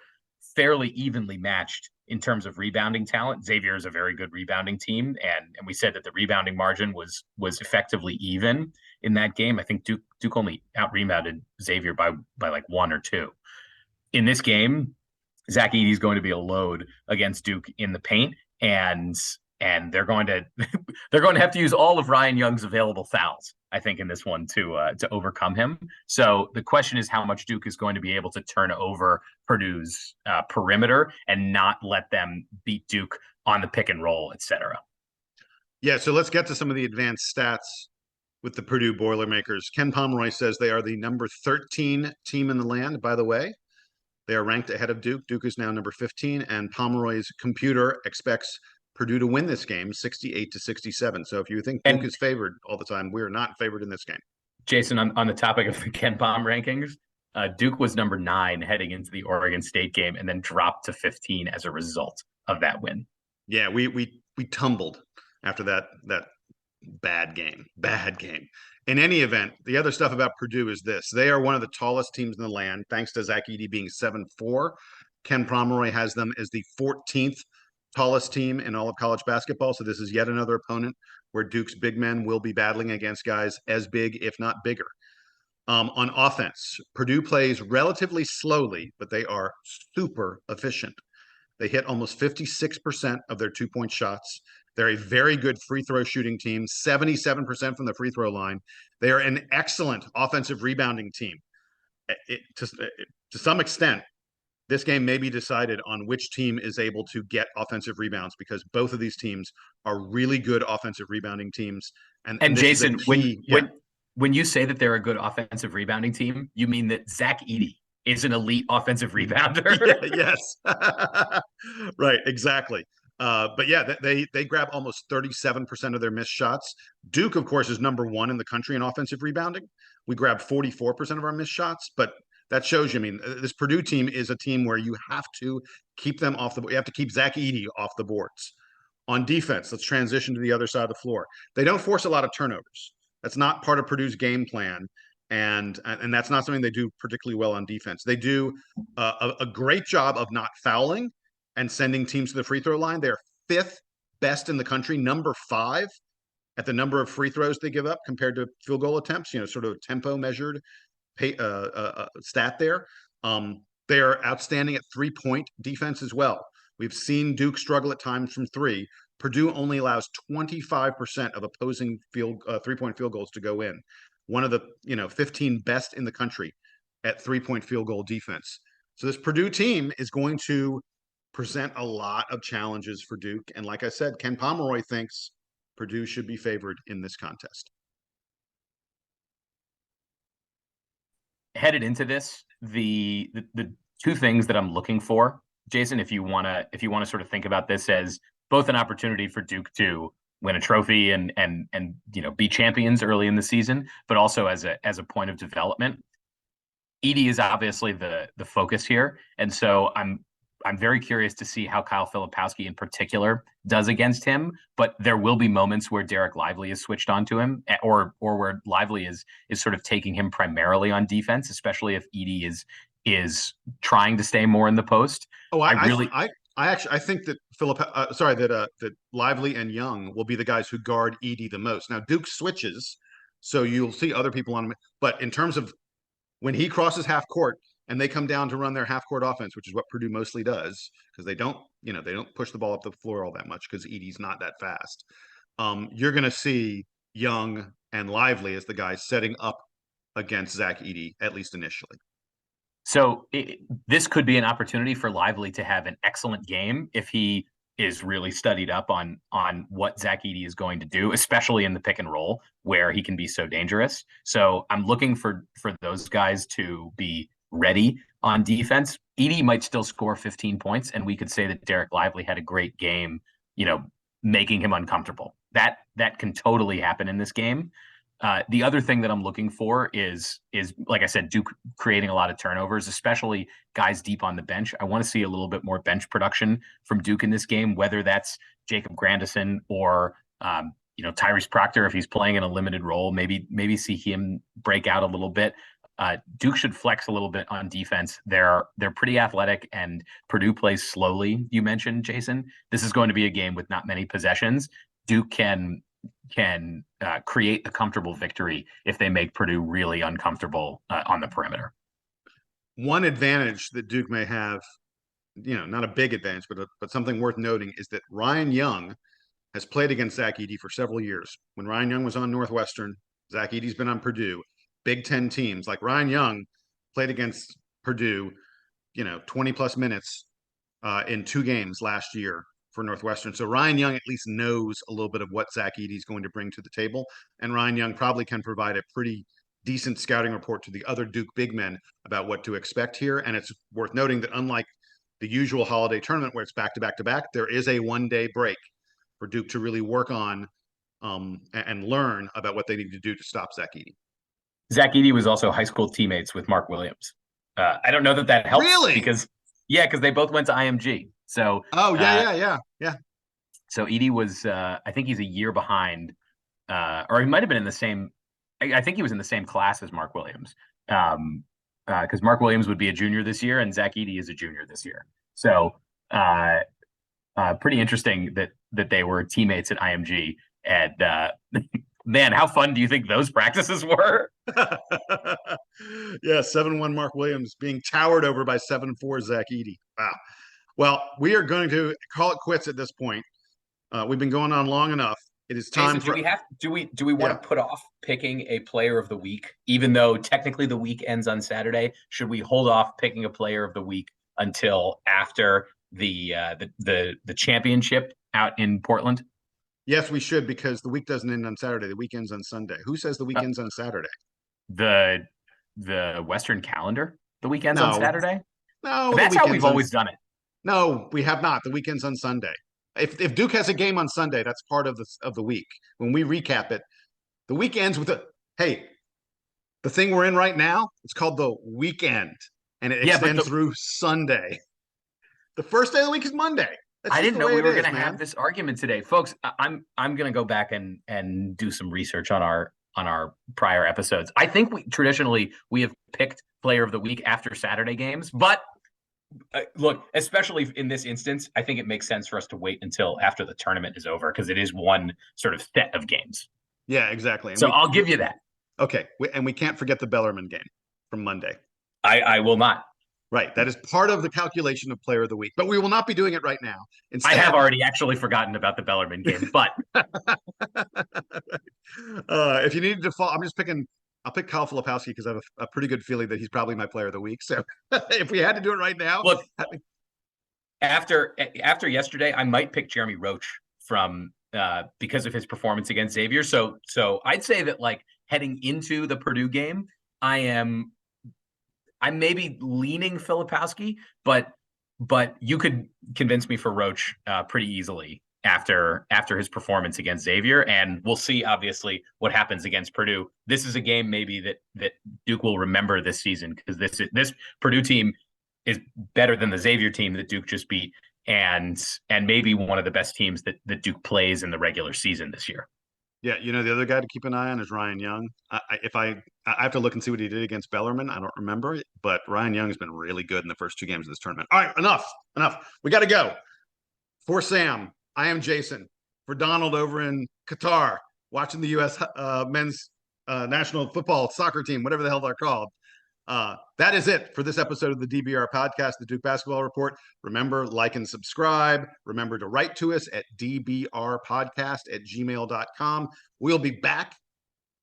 fairly evenly matched in terms of rebounding talent. Xavier is a very good rebounding team, and we said that the rebounding margin was effectively even in that game. I think Duke only out-rebounded Xavier by like 1 or 2. In this game, Zach Edey is going to be a load against Duke in the paint, and they're going to have to use all of Ryan Young's available fouls, I think, in this one to overcome him. So the question is how much Duke is going to be able to turn over Purdue's perimeter and not let them beat Duke on the pick and roll, et cetera. Yeah, so let's get to some of the advanced stats with the Purdue Boilermakers. Ken Pomeroy says they are the number 13 team in the land, by the way. They are ranked ahead of Duke. Duke is now number 15, and Pomeroy's computer expects Purdue to win this game 68-67. So if you think Duke is favored all the time, we are not favored in this game. Jason, on the topic of the Ken Pom rankings, Duke was number 9 heading into the Oregon State game and then dropped to 15 as a result of that win. Yeah, we tumbled after that bad game. In any event, the other stuff about Purdue is this. They are one of the tallest teams in the land, thanks to Zach Edey being 7'4". Ken Pomeroy has them as the 14th tallest team in all of college basketball. So this is yet another opponent where Duke's big men will be battling against guys as big, if not bigger. On offense, Purdue plays relatively slowly, but they are super efficient. They hit almost 56% of their 2-point shots. They're a very good free throw shooting team, 77% from the free throw line. They are an excellent offensive rebounding team. To some extent, this game may be decided on which team is able to get offensive rebounds, because both of these teams are really good offensive rebounding teams. And this Jason, is a key, when you say that they're a good offensive rebounding team, you mean that Zach Edey is an elite offensive rebounder? Yes. Right, exactly. But yeah, they grab almost 37% of their missed shots. Duke, of course, is number 1 in the country in offensive rebounding. We grab 44% of our missed shots, but that shows you. I mean, this Purdue team is a team where you have to keep them off the. You have to keep Zach Edey off the boards. On defense, let's transition to the other side of the floor. They don't force a lot of turnovers. That's not part of Purdue's game plan, and that's not something they do particularly well on defense. They do a great job of not fouling and sending teams to the free throw line. They're 5th best in the country, number 5 at the number of free throws they give up compared to field goal attempts. Sort of tempo measured stat there. They are outstanding at 3-point defense as well. We've seen Duke struggle at times from 3. Purdue only allows 25% of opposing 3-point field goals to go in. One of the 15 best in the country at 3-point field goal defense. So this Purdue team is going to present a lot of challenges for Duke. And like I said, Ken Pomeroy thinks Purdue should be favored in this contest. Headed into this, the two things that I'm looking for, Jason, if you want to sort of think about this as both an opportunity for Duke to win a trophy and be champions early in the season, but also as a point of development. Edey is obviously the focus here, and so I'm very curious to see how Kyle Filipowski in particular does against him. But there will be moments where Derek Lively is switched onto him, or where Lively is sort of taking him primarily on defense, especially if Edey is trying to stay more in the post. I think that that Lively and Young will be the guys who guard Edey the most. Now Duke switches, so you'll see other people on him. But in terms of when he crosses half court and they come down to run their half court offense, which is what Purdue mostly does, because they don't push the ball up the floor all that much because Edey's not that fast. You're going to see Young and Lively as the guys setting up against Zach Edey, at least initially. So this could be an opportunity for Lively to have an excellent game if he is really studied up on what Zach Edey is going to do, especially in the pick and roll where he can be so dangerous. So I'm looking for those guys to be ready on defense. Edey might still score 15 points, and we could say that Derek Lively had a great game, making him uncomfortable. That can totally happen in this game. The other thing that I'm looking for is like I said, Duke creating a lot of turnovers, especially guys deep on the bench. I want to see a little bit more bench production from Duke in this game, whether that's Jacob Grandison or Tyrese Proctor if he's playing in a limited role. Maybe see him break out a little bit. Duke should flex a little bit on defense. They're pretty athletic, and Purdue plays slowly. You mentioned, Jason. This is going to be a game with not many possessions. Duke can create a comfortable victory if they make Purdue really uncomfortable on the perimeter. One advantage that Duke may have, not a big advantage, but something worth noting, is that Ryan Young has played against Zach Edey for several years. When Ryan Young was on Northwestern, Zach Edey's been on Purdue. Big Ten teams like Ryan Young played against Purdue, 20 plus minutes in 2 games last year for Northwestern. So Ryan Young at least knows a little bit of what Zach Edey is going to bring to the table. And Ryan Young probably can provide a pretty decent scouting report to the other Duke big men about what to expect here. And it's worth noting that unlike the usual holiday tournament where it's back to back to back, there is a 1-day break for Duke to really work on and learn about what they need to do to stop Zach Edey. Zach Edey was also high school teammates with Mark Williams. I don't know that helps. Really? Because they both went to IMG. So yeah. So Edey was I think he's a year behind, or he might have been in the same. I think he was in the same class as Mark Williams, because Mark Williams would be a junior this year, and Zach Edey is a junior this year. So Pretty interesting that they were teammates at IMG. And man, how fun do you think those practices were? Yeah, 7-1 Mark Williams being towered over by 7-4 Zach Edey. Wow. Well, we are going to call it quits at this point. We've been going on long enough. It is time Jason, for. do we want to put off picking a player of the week, even though technically the week ends on Saturday? Should we hold off picking a player of the week until after the championship out in Portland? Yes, we should, because the week doesn't end on Saturday. The week ends on Sunday. Who says the week ends on Saturday? The Western calendar, the weekends on Saturday? No, that's how we've always done it. No, we have not. The weekend's on Sunday. If Duke has a game on Sunday, that's part of the week. When we recap it, the week ends with the thing we're in right now. It's called the weekend, and it extends through Sunday. The first day of the week is Monday. I didn't know we were going to have this argument today, folks. I'm going to go back and do some research on our prior episodes. I think we have picked player of the week after Saturday games, but look, especially in this instance, I think it makes sense for us to wait until after the tournament is over, because it is one sort of set of games. Yeah, exactly. And I'll give you that. Okay, and we can't forget the Bellarmine game from Monday. I will not. Right. That is part of the calculation of player of the week, but we will not be doing it right now. Instead, I have already actually forgotten about the Bellarmine game, but if you needed to fall, I'll pick Kyle Filipowski because I have a pretty good feeling that he's probably my player of the week. So if we had to do it right now, look, after yesterday, I might pick Jeremy Roach from because of his performance against Xavier. So I'd say that, like, heading into the Purdue game, I'm maybe leaning Filipowski, but you could convince me for Roach pretty easily after his performance against Xavier, and we'll see obviously what happens against Purdue. This is a game maybe that Duke will remember this season, because this Purdue team is better than the Xavier team that Duke just beat, and maybe one of the best teams that Duke plays in the regular season this year. Yeah, the other guy to keep an eye on is Ryan Young. I have to look and see what he did against Bellarmine. I don't remember it, but Ryan Young has been really good in the first two games of this tournament. All right, enough. We got to go. For Sam, I am Jason. For Donald over in Qatar, watching the U.S. men's national football soccer team, whatever the hell they're called. That is it for this episode of the DBR Podcast, the Duke Basketball Report. Remember, like and subscribe. Remember to write to us at dbrpodcast@gmail.com. We'll be back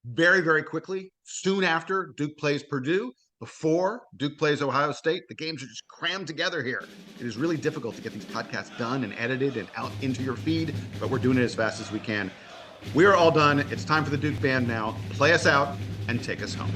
very, very quickly, soon after Duke plays Purdue, before Duke plays Ohio State. The games are just crammed together here. It is really difficult to get these podcasts done and edited and out into your feed, but we're doing it as fast as we can. We are all done. It's time for the Duke band now. Play us out and take us home.